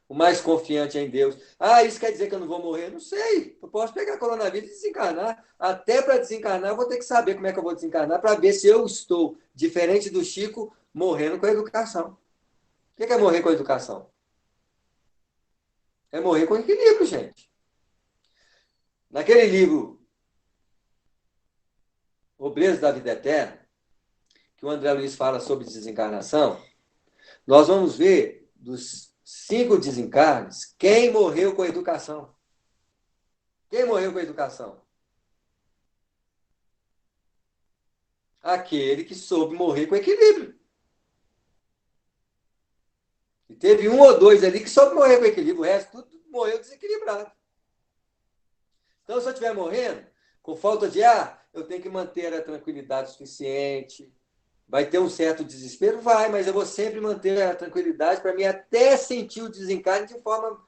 O mais confiante é em Deus. Ah, isso quer dizer que eu não vou morrer? Não sei. Eu posso pegar coronavírus e desencarnar. Até para desencarnar, eu vou ter que saber como é que eu vou desencarnar para ver se eu estou, diferente do Chico, morrendo com a educação. O que é morrer com a educação? É morrer com equilíbrio, gente. Naquele livro, Obreiros da Vida Eterna, que o André Luiz fala sobre desencarnação, nós vamos ver dos 5 desencarnes quem morreu com a educação. Quem morreu com a educação? Aquele que soube morrer com equilíbrio. E teve um ou dois ali que soube morrer com equilíbrio, o resto tudo morreu desequilibrado. Então, se eu estiver morrendo com falta de ar, eu tenho que manter a tranquilidade suficiente. Vai ter um certo desespero? Vai, mas eu vou sempre manter a tranquilidade para mim até sentir o desencarne de forma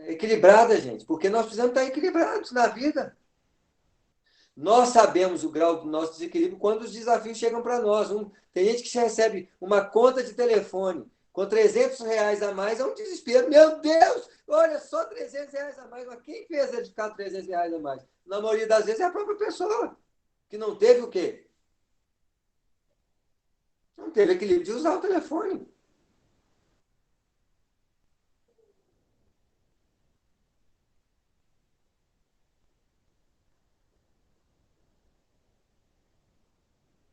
equilibrada, gente. Porque nós precisamos estar equilibrados na vida. Nós sabemos o grau do nosso desequilíbrio quando os desafios chegam para nós. Tem gente que recebe uma conta de telefone com R$ 300 a mais, é um desespero. Meu Deus, olha, só R$ 300 a mais. Mas quem fez ele ficar R$ 300 a mais? Na maioria das vezes é a própria pessoa, que não teve o quê? Não teve equilíbrio de usar o telefone.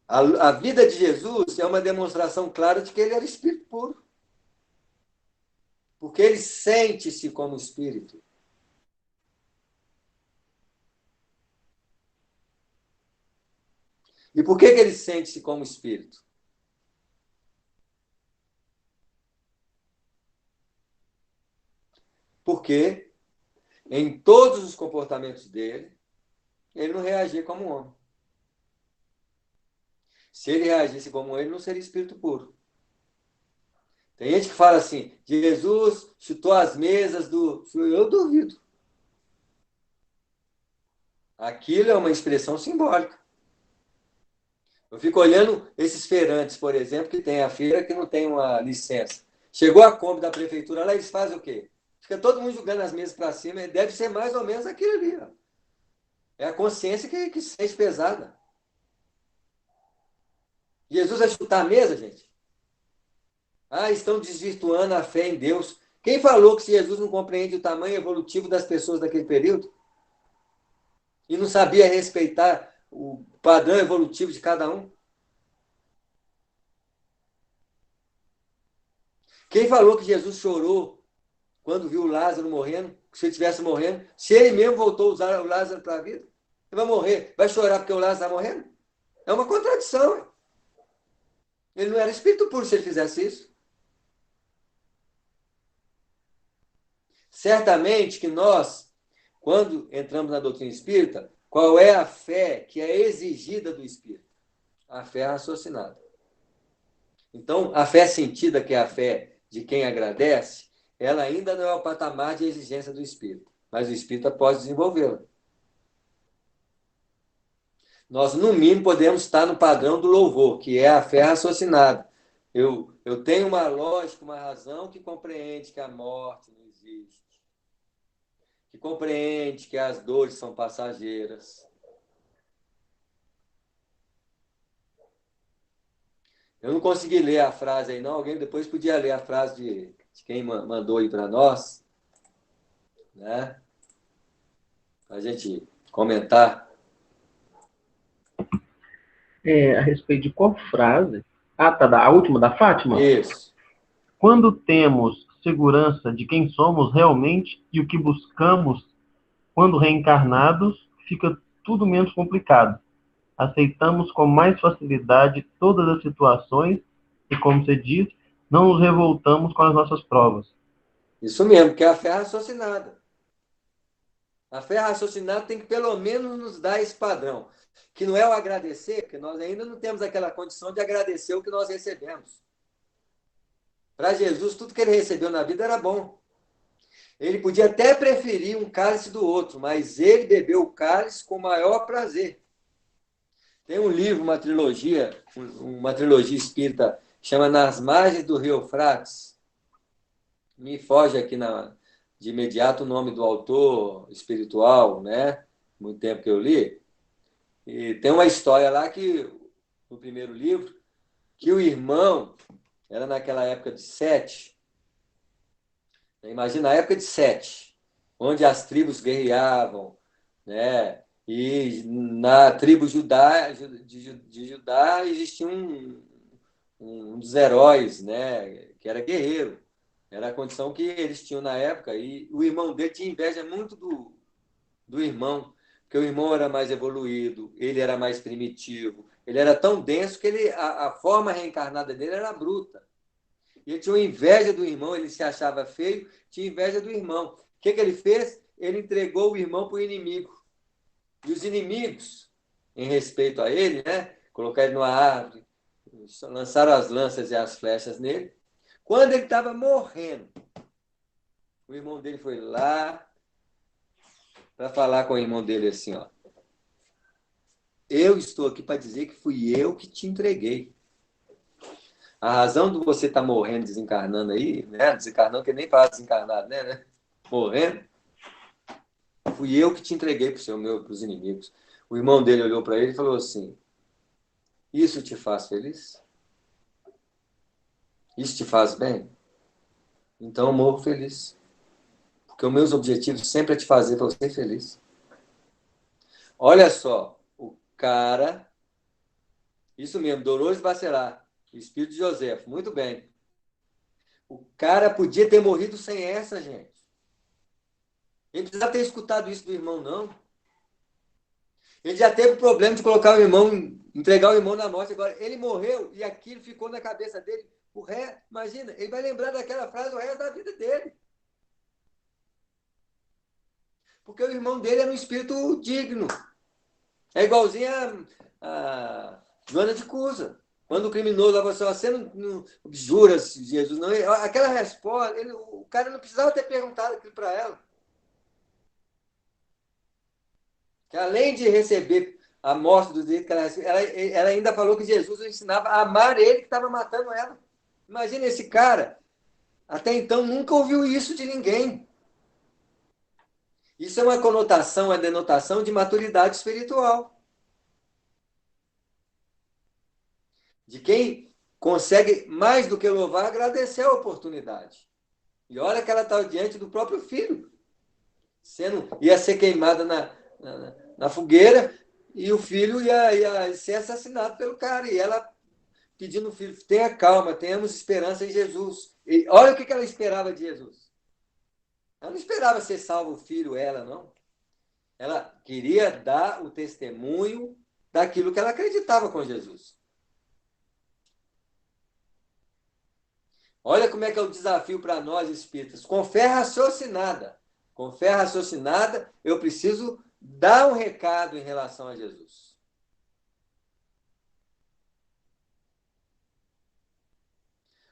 A vida de Jesus é uma demonstração clara de que ele era espírito puro. Porque ele sente-se como espírito. E por que ele sente-se como espírito? Porque em todos os comportamentos dele, ele não reagia como um homem. Se ele reagisse como ele, não seria espírito puro. Tem gente que fala assim, Jesus chutou as mesas do... Eu duvido. Aquilo é uma expressão simbólica. Eu fico olhando esses feirantes, por exemplo, que tem a feira que não tem uma licença. Chegou a Kombi da prefeitura lá, eles fazem o quê? Fica todo mundo jogando as mesas para cima, deve ser mais ou menos aquilo ali. Ó. É a consciência que se sente pesada. Jesus vai chutar a mesa, gente? Ah, estão desvirtuando a fé em Deus. Quem falou que Jesus não compreende o tamanho evolutivo das pessoas daquele período? E não sabia respeitar o padrão evolutivo de cada um? Quem falou que Jesus chorou quando viu o Lázaro morrendo? Se ele estivesse morrendo, se ele mesmo voltou a usar o Lázaro para a vida? Ele vai morrer, vai chorar porque o Lázaro está morrendo? É uma contradição. Ele não era espírito puro se ele fizesse isso. Certamente que nós, quando entramos na doutrina espírita, qual é a fé que é exigida do espírito? A fé raciocinada. Então, a fé sentida, que é a fé de quem agradece, ela ainda não é o patamar de exigência do espírito, mas o espírito pode desenvolvê-la. Nós, no mínimo, podemos estar no padrão do louvor, que é a fé raciocinada. Eu tenho uma lógica, uma razão que compreende que a morte não existe, que compreende que as dores são passageiras. Eu não consegui ler a frase aí, não. Alguém depois podia ler a frase de quem mandou aí para nós, né? Para a gente comentar. A respeito de qual frase? Ah, tá, a última da Fátima? Isso. Quando temos segurança de quem somos realmente e o que buscamos quando reencarnados, fica tudo menos complicado. Aceitamos com mais facilidade todas as situações e, como você diz, não nos revoltamos com as nossas provas. Isso mesmo, que é a fé raciocinada. A fé raciocinada tem que pelo menos nos dar esse padrão, que não é o agradecer, porque nós ainda não temos aquela condição de agradecer o que nós recebemos. Para Jesus, tudo que ele recebeu na vida era bom. Ele podia até preferir um cálice do outro, mas ele bebeu o cálice com maior prazer. Tem um livro, uma trilogia espírita, chama Nas Margens do Rio Eufrates. Me foge aqui de imediato o nome do autor espiritual, né? Muito tempo que eu li. E tem uma história lá que, no primeiro livro, que o irmão, era naquela época de Sete, imagina a época de Sete, onde as tribos guerreavam, né? E na tribo de Judá existia um dos heróis, né? Que era guerreiro. Era a condição que eles tinham na época. E o irmão dele tinha inveja muito do irmão, porque o irmão era mais evoluído, ele era mais primitivo, ele era tão denso que a forma reencarnada dele era bruta. E ele tinha inveja do irmão, ele se achava feio, tinha inveja do irmão. O que ele fez? Ele entregou o irmão para o inimigo. E os inimigos, em respeito a ele, né, colocaram ele numa árvore, lançaram as lanças e as flechas nele. Quando ele estava morrendo, o irmão dele foi lá para falar com o irmão dele assim, ó. Eu estou aqui para dizer que fui eu que te entreguei. A razão de você estar morrendo, desencarnando aí, né? Desencarnando, que nem fala desencarnado, né? Morrendo. Fui eu que te entreguei para os inimigos. O irmão dele olhou para ele e falou assim, isso te faz feliz? Isso te faz bem? Então eu morro feliz. Porque os meus objetivos sempre é te fazer você feliz. Olha só, o cara, isso mesmo, Dolores Bacelar, o espírito de José, muito bem. O cara podia ter morrido sem essa, gente. Ele precisava ter escutado isso do irmão, não. Ele já teve o problema de colocar o irmão, entregar o irmão na morte. Agora, ele morreu e aquilo ficou na cabeça dele. Imagina, ele vai lembrar daquela frase o resto da vida dele. Porque o irmão dele era um espírito digno. É igualzinho a Joana de Cusa. Quando o criminoso falou assim, você não jura, Jesus, não. Aquela resposta, o cara não precisava ter perguntado aquilo para ela. Que além de receber a morte do direito que ela ainda falou que Jesus ensinava a amar ele que estava matando ela. Imagina esse cara. Até então nunca ouviu isso de ninguém. Isso é uma conotação, uma denotação de maturidade espiritual. De quem consegue, mais do que louvar, agradecer a oportunidade. E olha que ela está diante do próprio filho. Ia ser queimada na fogueira e o filho ia ser assassinado pelo cara. E ela pedindo ao filho, tenha calma, tenhamos esperança em Jesus. E olha o que ela esperava de Jesus. Ela não esperava ser salvo o filho, ela, não. Ela queria dar o testemunho daquilo que ela acreditava com Jesus. Olha como é que é o desafio para nós, espíritas. Com fé raciocinada. Com fé raciocinada, eu preciso dar um recado em relação a Jesus.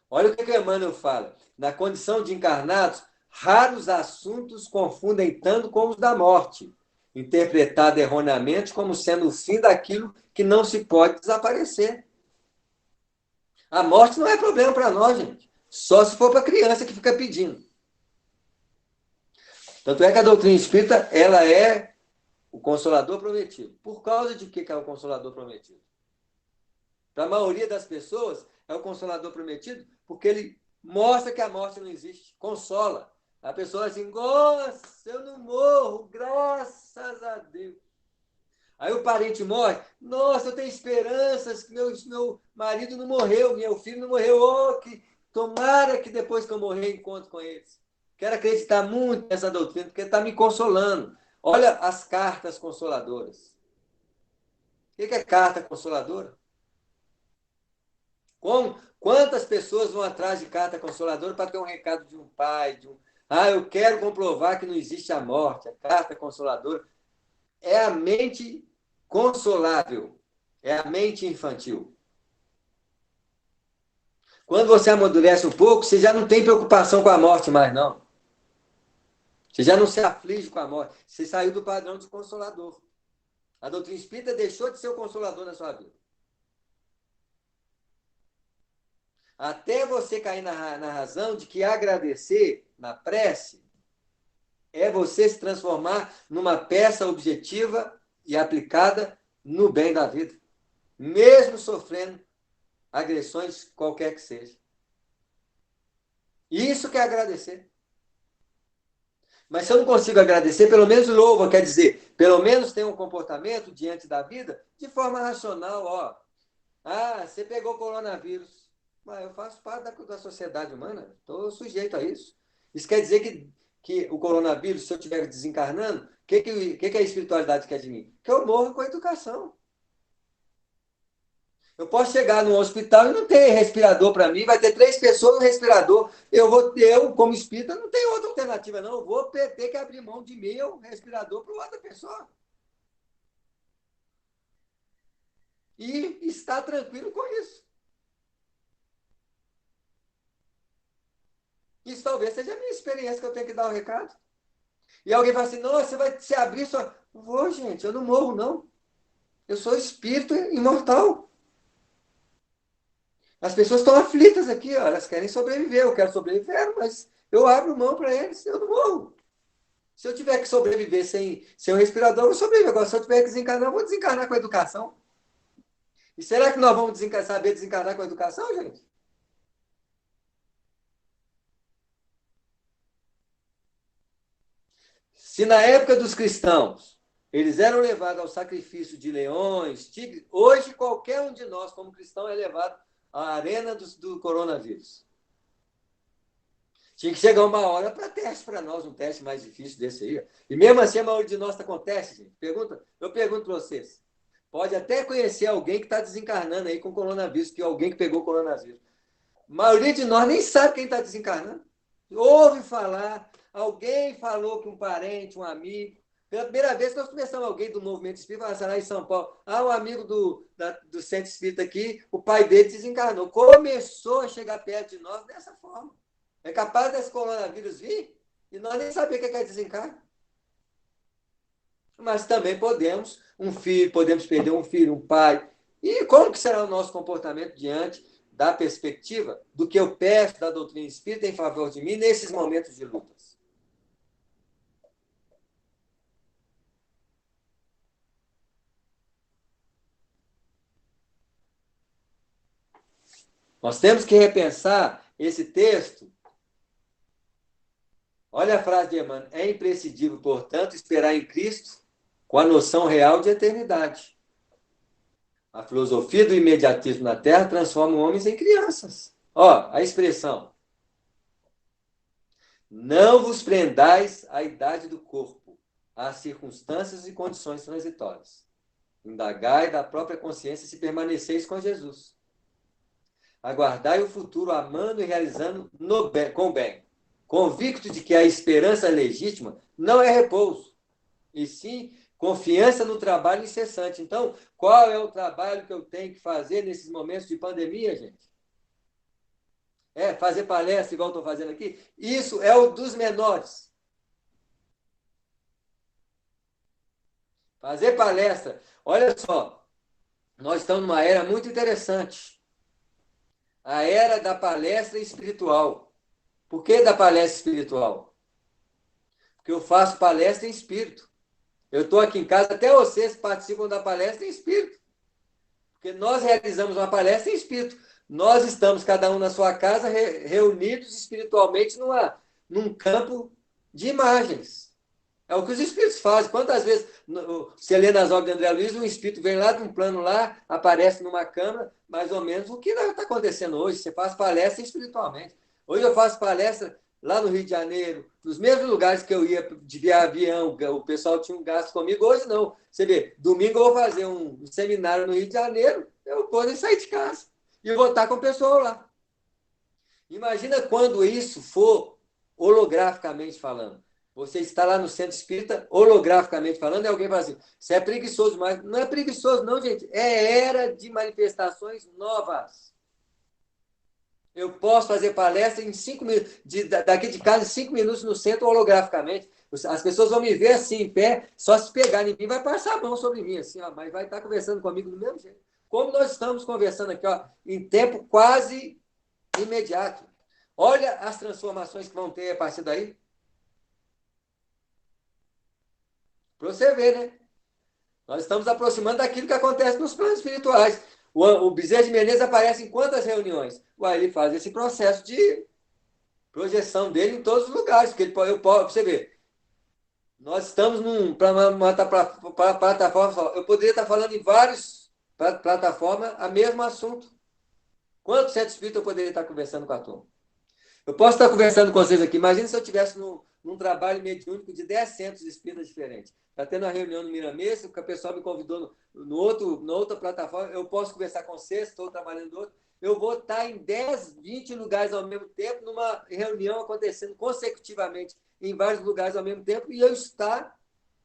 Olha o que Emmanuel fala. Na condição de encarnados, raros assuntos confundem tanto com os da morte, interpretado erroneamente como sendo o fim daquilo que não se pode desaparecer. A morte não é problema para nós, gente. Só se for para a criança que fica pedindo. Tanto é que a doutrina espírita, ela é o consolador prometido. Por causa de que é o consolador prometido? Para a maioria das pessoas, é o consolador prometido porque ele mostra que a morte não existe. Consola. A pessoa assim, nossa, eu não morro, graças a Deus. Aí o parente morre, nossa, eu tenho esperanças que meu marido não morreu, meu filho não morreu, oh, que tomara que depois que eu morrer encontro com eles. Quero acreditar muito nessa doutrina, porque está me consolando. Olha as cartas consoladoras. O que é carta consoladora? Quantas pessoas vão atrás de carta consoladora para ter um recado de um pai, eu quero comprovar que não existe a morte. A carta consoladora é a mente consolável, é a mente infantil. Quando você amadurece um pouco, você já não tem preocupação com a morte mais, não. Você já não se aflige com a morte. Você saiu do padrão de consolador. A doutrina espírita deixou de ser o consolador na sua vida. Até você cair na razão de que agradecer na prece é você se transformar numa peça objetiva e aplicada no bem da vida. Mesmo sofrendo agressões, qualquer que seja. Isso que é agradecer. Mas se eu não consigo agradecer, pelo menos louva, quer dizer, pelo menos tem um comportamento diante da vida de forma racional, ó. Você pegou coronavírus. Mas eu faço parte da sociedade humana, estou sujeito a isso. Isso quer dizer que o coronavírus, se eu estiver desencarnando, o que a espiritualidade quer de mim? Que eu morro com a educação. Eu posso chegar num hospital e não ter respirador para mim, vai ter 3 pessoas no respirador. Eu, como espírita, não tenho outra alternativa, não. Eu vou ter que abrir mão de meu respirador para outra pessoa. E estar tranquilo com isso. Isso talvez seja a minha experiência que eu tenho que dar o recado. E alguém fala assim, nossa, você vai se abrir só. Vou, gente, eu não morro, não. Eu sou espírito imortal. As pessoas estão aflitas aqui, ó, elas querem sobreviver. Eu quero sobreviver, mas eu abro mão para eles, eu não morro. Se eu tiver que sobreviver sem o respirador, eu vou sobreviver. Agora, se eu tiver que desencarnar, eu vou desencarnar com a educação. E será que nós vamos saber desencarnar com a educação, gente? Se na época dos cristãos eles eram levados ao sacrifício de leões, tigres, hoje qualquer um de nós, como cristão, é levado à arena do coronavírus. Tinha que chegar uma hora para teste para nós, um teste mais difícil desse aí. E mesmo assim, a maioria de nós acontece, gente. Eu pergunto para vocês. Pode até conhecer alguém que está desencarnando aí com coronavírus, que é alguém que pegou coronavírus. A maioria de nós nem sabe quem está desencarnando. Ouve falar, alguém falou que um parente, um amigo, Pela primeira vez que nós começamos alguém do movimento espírita, lá em São Paulo, um amigo do centro espírita aqui, o pai dele desencarnou. Começou a chegar perto de nós dessa forma. É capaz desse coronavírus vir e nós nem sabemos o que é desencarno. Mas também podemos, podemos perder um filho, um pai. E como que será o nosso comportamento diante da perspectiva do que eu peço da doutrina espírita em favor de mim nesses momentos de lutas? Nós temos que repensar esse texto. Olha a frase de Emmanuel. É imprescindível, portanto, esperar em Cristo com a noção real de eternidade. A filosofia do imediatismo na Terra transforma homens em crianças. Ó, a expressão. Não vos prendais à idade do corpo, às circunstâncias e condições transitórias. Indagai da própria consciência se permaneceis com Jesus. Aguardai o futuro amando e realizando com o bem, convicto de que a esperança legítima não é repouso, e sim confiança no trabalho incessante. Então, qual é o trabalho que eu tenho que fazer nesses momentos de pandemia, gente? É fazer palestra, igual estou fazendo aqui? Isso é o dos menores. Fazer palestra. Olha só, nós estamos numa era muito interessante. A era da palestra espiritual. Por que da palestra espiritual? Porque eu faço palestra em espírito. Eu estou aqui em casa, até vocês participam da palestra em espírito. Porque nós realizamos uma palestra em espírito. Nós estamos, cada um na sua casa, reunidos espiritualmente num campo de imagens. É o que os espíritos fazem. Quantas vezes você lê nas obras de André Luiz, um espírito vem lá de um plano lá, aparece numa câmara, mais ou menos o que está acontecendo hoje. Você faz palestra espiritualmente. Hoje eu faço palestra lá no Rio de Janeiro, nos mesmos lugares que eu ia de avião, o pessoal tinha um gasto comigo. Hoje não. Você vê, domingo eu vou fazer um seminário no Rio de Janeiro, eu vou nem sair de casa. E eu vou estar com o pessoal lá. Imagina quando isso for holograficamente falando. Você está lá no centro espírita, holograficamente falando, e alguém fala assim, você é preguiçoso, mas não é preguiçoso não, gente. É era de manifestações novas. Eu posso fazer palestra em 5 minutos, daqui de casa, em 5 minutos no centro, holograficamente. As pessoas vão me ver assim, em pé, só se pegar em mim, vai passar a mão sobre mim, assim, ó, mas vai estar conversando comigo do mesmo jeito. Como nós estamos conversando aqui, ó, em tempo quase imediato. Olha as transformações que vão ter a partir daí. Para você ver, né? Nós estamos aproximando daquilo que acontece nos planos espirituais. O Bezerra de Menezes aparece em quantas reuniões? Ele faz esse processo de projeção dele em todos os lugares. Porque você vê, nós estamos para uma plataforma só. Eu poderia estar falando em várias plataformas o mesmo assunto. Quantos centros espíritas eu poderia estar conversando com a turma? Eu posso estar conversando com vocês aqui. Imagina se eu estivesse num trabalho mediúnico de 10 centros espíritas diferentes. Está tendo uma reunião no Miramês, o pessoal me convidou na outra plataforma. Eu posso conversar com vocês, estou trabalhando no outro. Eu vou estar em 10, 20 lugares ao mesmo tempo, numa reunião acontecendo consecutivamente em vários lugares ao mesmo tempo, e eu estar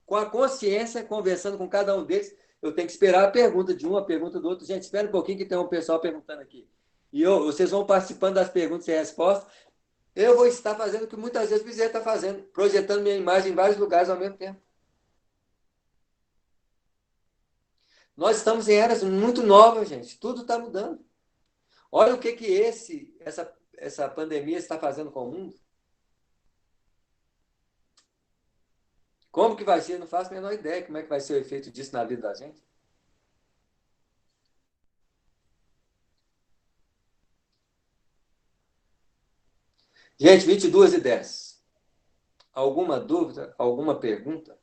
com a consciência conversando com cada um deles. Eu tenho que esperar a pergunta de um, a pergunta do outro. Gente, espera um pouquinho que tem um pessoal perguntando aqui. E vocês vão participando das perguntas e respostas. Eu vou estar fazendo o que muitas vezes o Bezerra está fazendo, projetando minha imagem em vários lugares ao mesmo tempo. Nós estamos em eras muito novas, gente. Tudo está mudando. Olha o que essa pandemia está fazendo com o mundo. Como que vai ser? Não faço a menor ideia como é que vai ser o efeito disso na vida da gente. Gente, 22h10. Alguma dúvida? Alguma pergunta?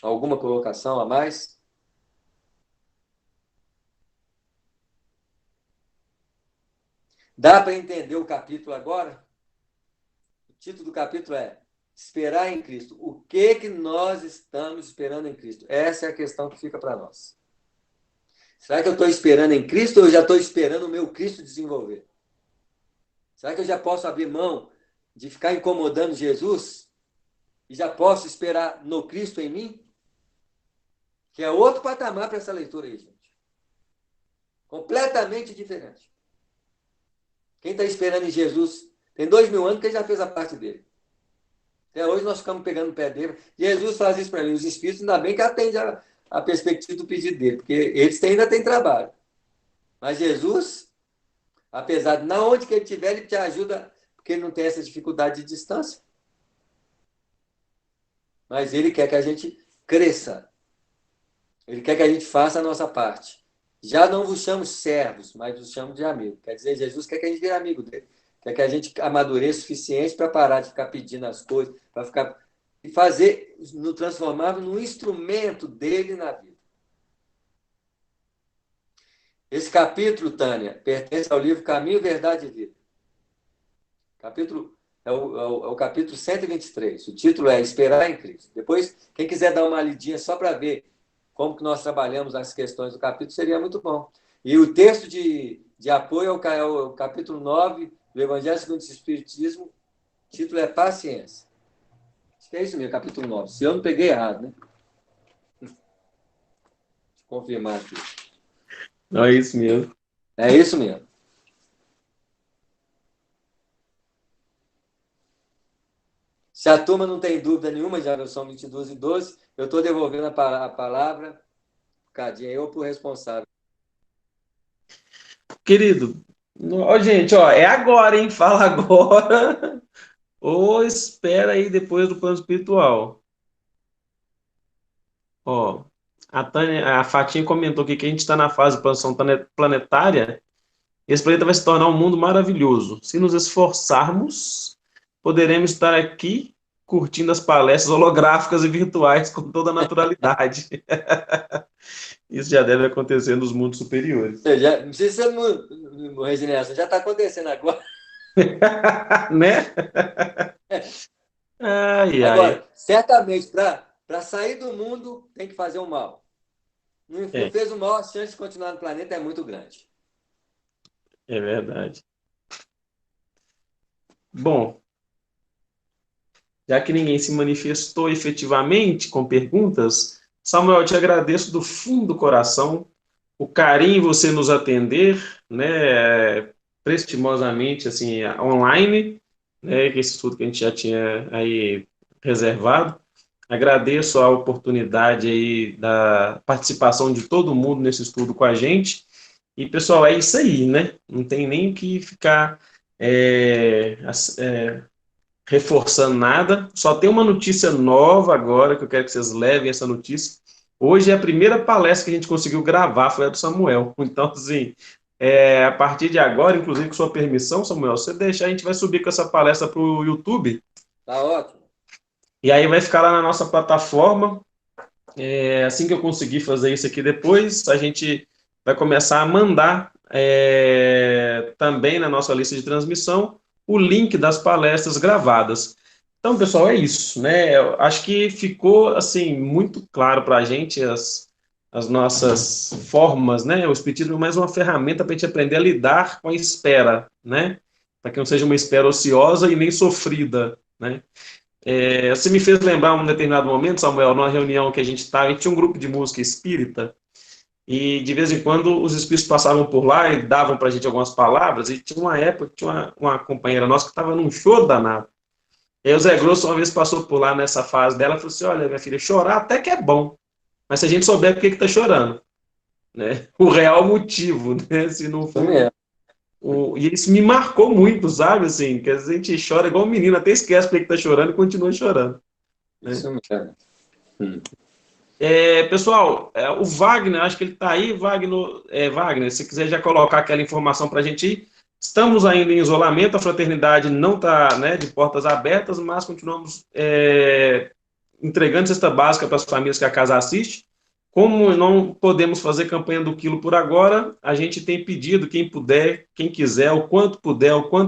Alguma colocação a mais? Dá para entender o capítulo agora? O título do capítulo é Esperar em Cristo. O que nós estamos esperando em Cristo? Essa é a questão que fica para nós. Será que eu estou esperando em Cristo ou eu já estou esperando o meu Cristo desenvolver? Será que eu já posso abrir mão de ficar incomodando Jesus? e já posso esperar no Cristo em mim? Que é outro patamar para essa leitura aí, gente. Completamente diferente. Quem está esperando em Jesus tem 2000 anos que ele já fez a parte dele. Até hoje nós ficamos pegando o pé dele. Jesus faz isso para mim. Os espíritos, ainda bem que atendem a perspectiva do pedido dele, porque eles ainda têm trabalho. Mas Jesus, apesar de na onde que ele estiver, ele te ajuda, porque ele não tem essa dificuldade de distância. Mas ele quer que a gente cresça. Ele quer que a gente faça a nossa parte. Já não vos chamo servos, mas vos chamo de amigos. Quer dizer, Jesus quer que a gente vire amigo dele. Quer que a gente amadureça o suficiente para parar de ficar pedindo as coisas, para ficar e fazer, nos transformar num instrumento dele na vida. Esse capítulo, Tânia, pertence ao livro Caminho, Verdade e Vida. Capítulo é o capítulo 123. O título é Esperar em Cristo. Depois, quem quiser dar uma lidinha só para ver como que nós trabalhamos as questões do capítulo, seria muito bom. E o texto de apoio é o capítulo 9 do Evangelho segundo o Espiritismo. O título é Paciência. Acho que é isso mesmo, capítulo 9. Se eu não peguei errado, né? Deixa eu confirmar aqui. Não é isso mesmo. É isso mesmo. Se a turma não tem dúvida nenhuma, já são 22h12, eu estou devolvendo a palavra, Cadinho, eu para o responsável. Querido, gente, é agora, hein? Fala agora. Ou espera aí depois do plano espiritual. A Fatinha comentou aqui que a gente está na fase de expansão planetária. Esse planeta vai se tornar um mundo maravilhoso. Se nos esforçarmos, poderemos estar aqui curtindo as palestras holográficas e virtuais com toda a naturalidade. Isso já deve acontecer nos mundos superiores. Não precisa ser regeneração, já está acontecendo agora. Né? Agora, certamente, para sair do mundo, tem que fazer o mal. Não fez o mal, a chance de continuar no planeta é muito grande. É verdade. Bom, já que ninguém se manifestou efetivamente com perguntas, Samuel, eu te agradeço do fundo do coração o carinho em você nos atender, né, prestimosamente, assim, online, né, que esse estudo que a gente já tinha aí reservado. Agradeço a oportunidade aí da participação de todo mundo nesse estudo com a gente. E, pessoal, é isso aí, né? Não tem nem o que ficar reforçando nada. Só tem uma notícia nova agora, que eu quero que vocês levem essa notícia. Hoje é a primeira palestra que a gente conseguiu gravar, foi a do Samuel. Então, assim, a partir de agora, inclusive com sua permissão, Samuel, você deixar, a gente vai subir com essa palestra para o YouTube. Tá ótimo. E aí vai ficar lá na nossa plataforma. Assim que eu conseguir fazer isso aqui depois, a gente vai começar a mandar também na nossa lista de transmissão o link das palestras gravadas. Então, pessoal, é isso, né? Eu acho que ficou assim muito claro para a gente as nossas formas, né? O Espiritismo é mais uma ferramenta para a gente aprender a lidar com a espera, né? Para que não seja uma espera ociosa e nem sofrida, né? Você me fez lembrar um determinado momento, Samuel, numa reunião que a gente estava, a gente tinha um grupo de música espírita, e de vez em quando os espíritos passavam por lá e davam para a gente algumas palavras, e tinha uma época, tinha uma companheira nossa que estava num choro danado. E aí o Zé Grosso uma vez passou por lá nessa fase dela e falou assim, olha, minha filha, chorar até que é bom, mas se a gente souber por que está chorando, né? O real motivo, né? Se não for... E isso me marcou muito, sabe? Assim, que a gente chora igual um menino, até esquece porque está chorando e continua chorando. Né? Isso mesmo. Pessoal, o Wagner, acho que ele está aí, Wagner, se quiser já colocar aquela informação para a gente ir. Estamos ainda em isolamento, a fraternidade não está, né, de portas abertas, mas continuamos entregando cesta básica para as famílias que a casa assiste. Como não podemos fazer campanha do quilo por agora, a gente tem pedido, quem puder, quem quiser, o quanto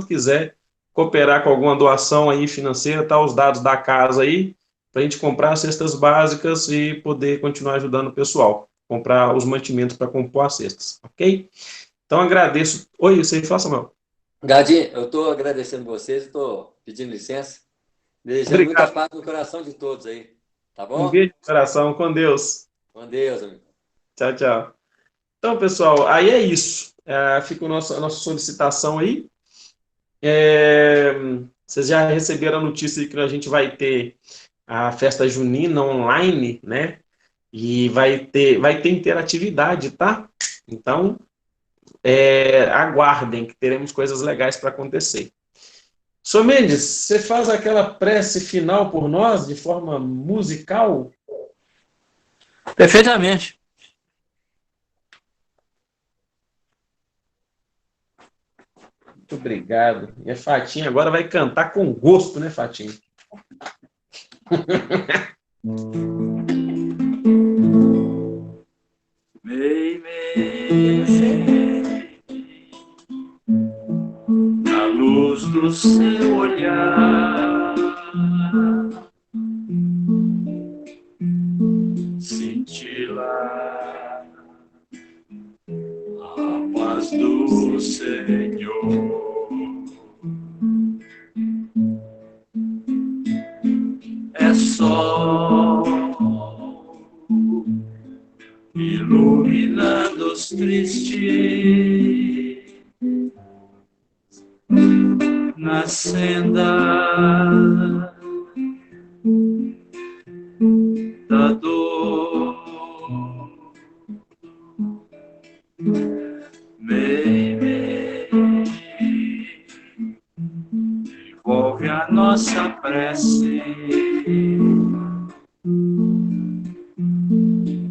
quiser, cooperar com alguma doação aí financeira, tá os dados da casa aí, para a gente comprar as cestas básicas e poder continuar ajudando o pessoal, comprar os mantimentos para compor as cestas, ok? Então agradeço. Oi, você fala, Samuel? Gadinho, eu estou agradecendo vocês, estou pedindo licença. Desejando muita paz no coração de todos aí. Tá bom? Um beijo no coração, com Deus. Com Deus, amigo. Tchau, tchau. Então, pessoal, aí é isso. Fica a nossa solicitação aí. Vocês já receberam a notícia de que a gente vai ter a festa junina online, né? E vai ter interatividade, tá? Então, aguardem que teremos coisas legais para acontecer. Sr. Mendes, você faz aquela prece final por nós, de forma musical? Perfeitamente. Muito obrigado. E a Fatinha agora vai cantar com gosto, né, Fatinha? Mei, na luz do seu olhar, cintila a paz do Senhor. É sol iluminando os tristes na senda da dor. Envolve a nossa prece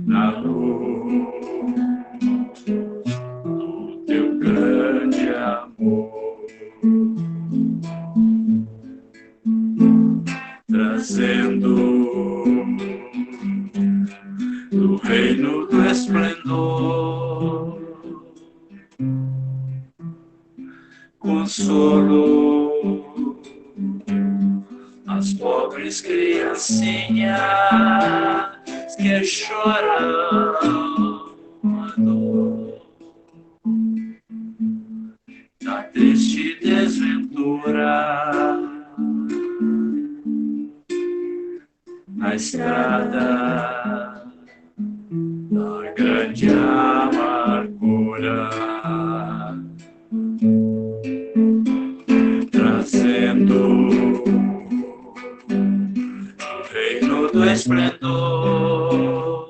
na luz do teu grande amor, trazendo do reino do esplendor consolo às pobres criancinhas que choram a dor da triste desventura na estrada da grande amargura, trazendo o reino do esplendor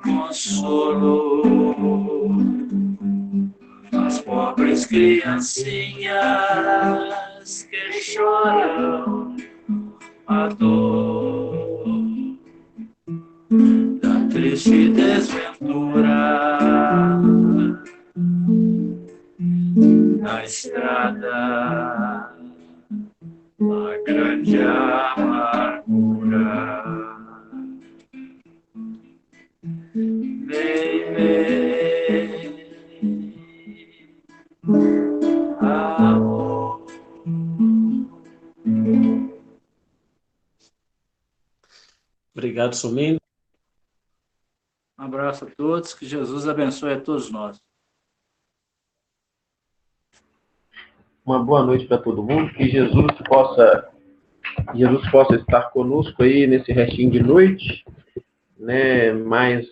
consolo às pobres criancinhas que choram a dor da triste desventura na estrada da grande amargura. Amor. Obrigado, Sr. Mendes. Um abraço a todos, que Jesus abençoe a todos nós. Uma boa noite para todo mundo, que Jesus possa estar conosco aí nesse restinho de noite, né? Mais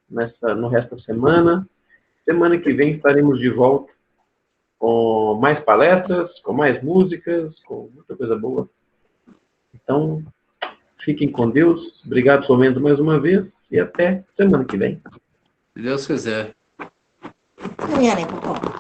no resto da semana. Semana que vem estaremos de volta com mais palestras, com mais músicas, com muita coisa boa. Então, fiquem com Deus. Obrigado, Sr. Mendes, mais uma vez. E até semana que vem. Se Deus quiser. Amanhã, né, Cocó?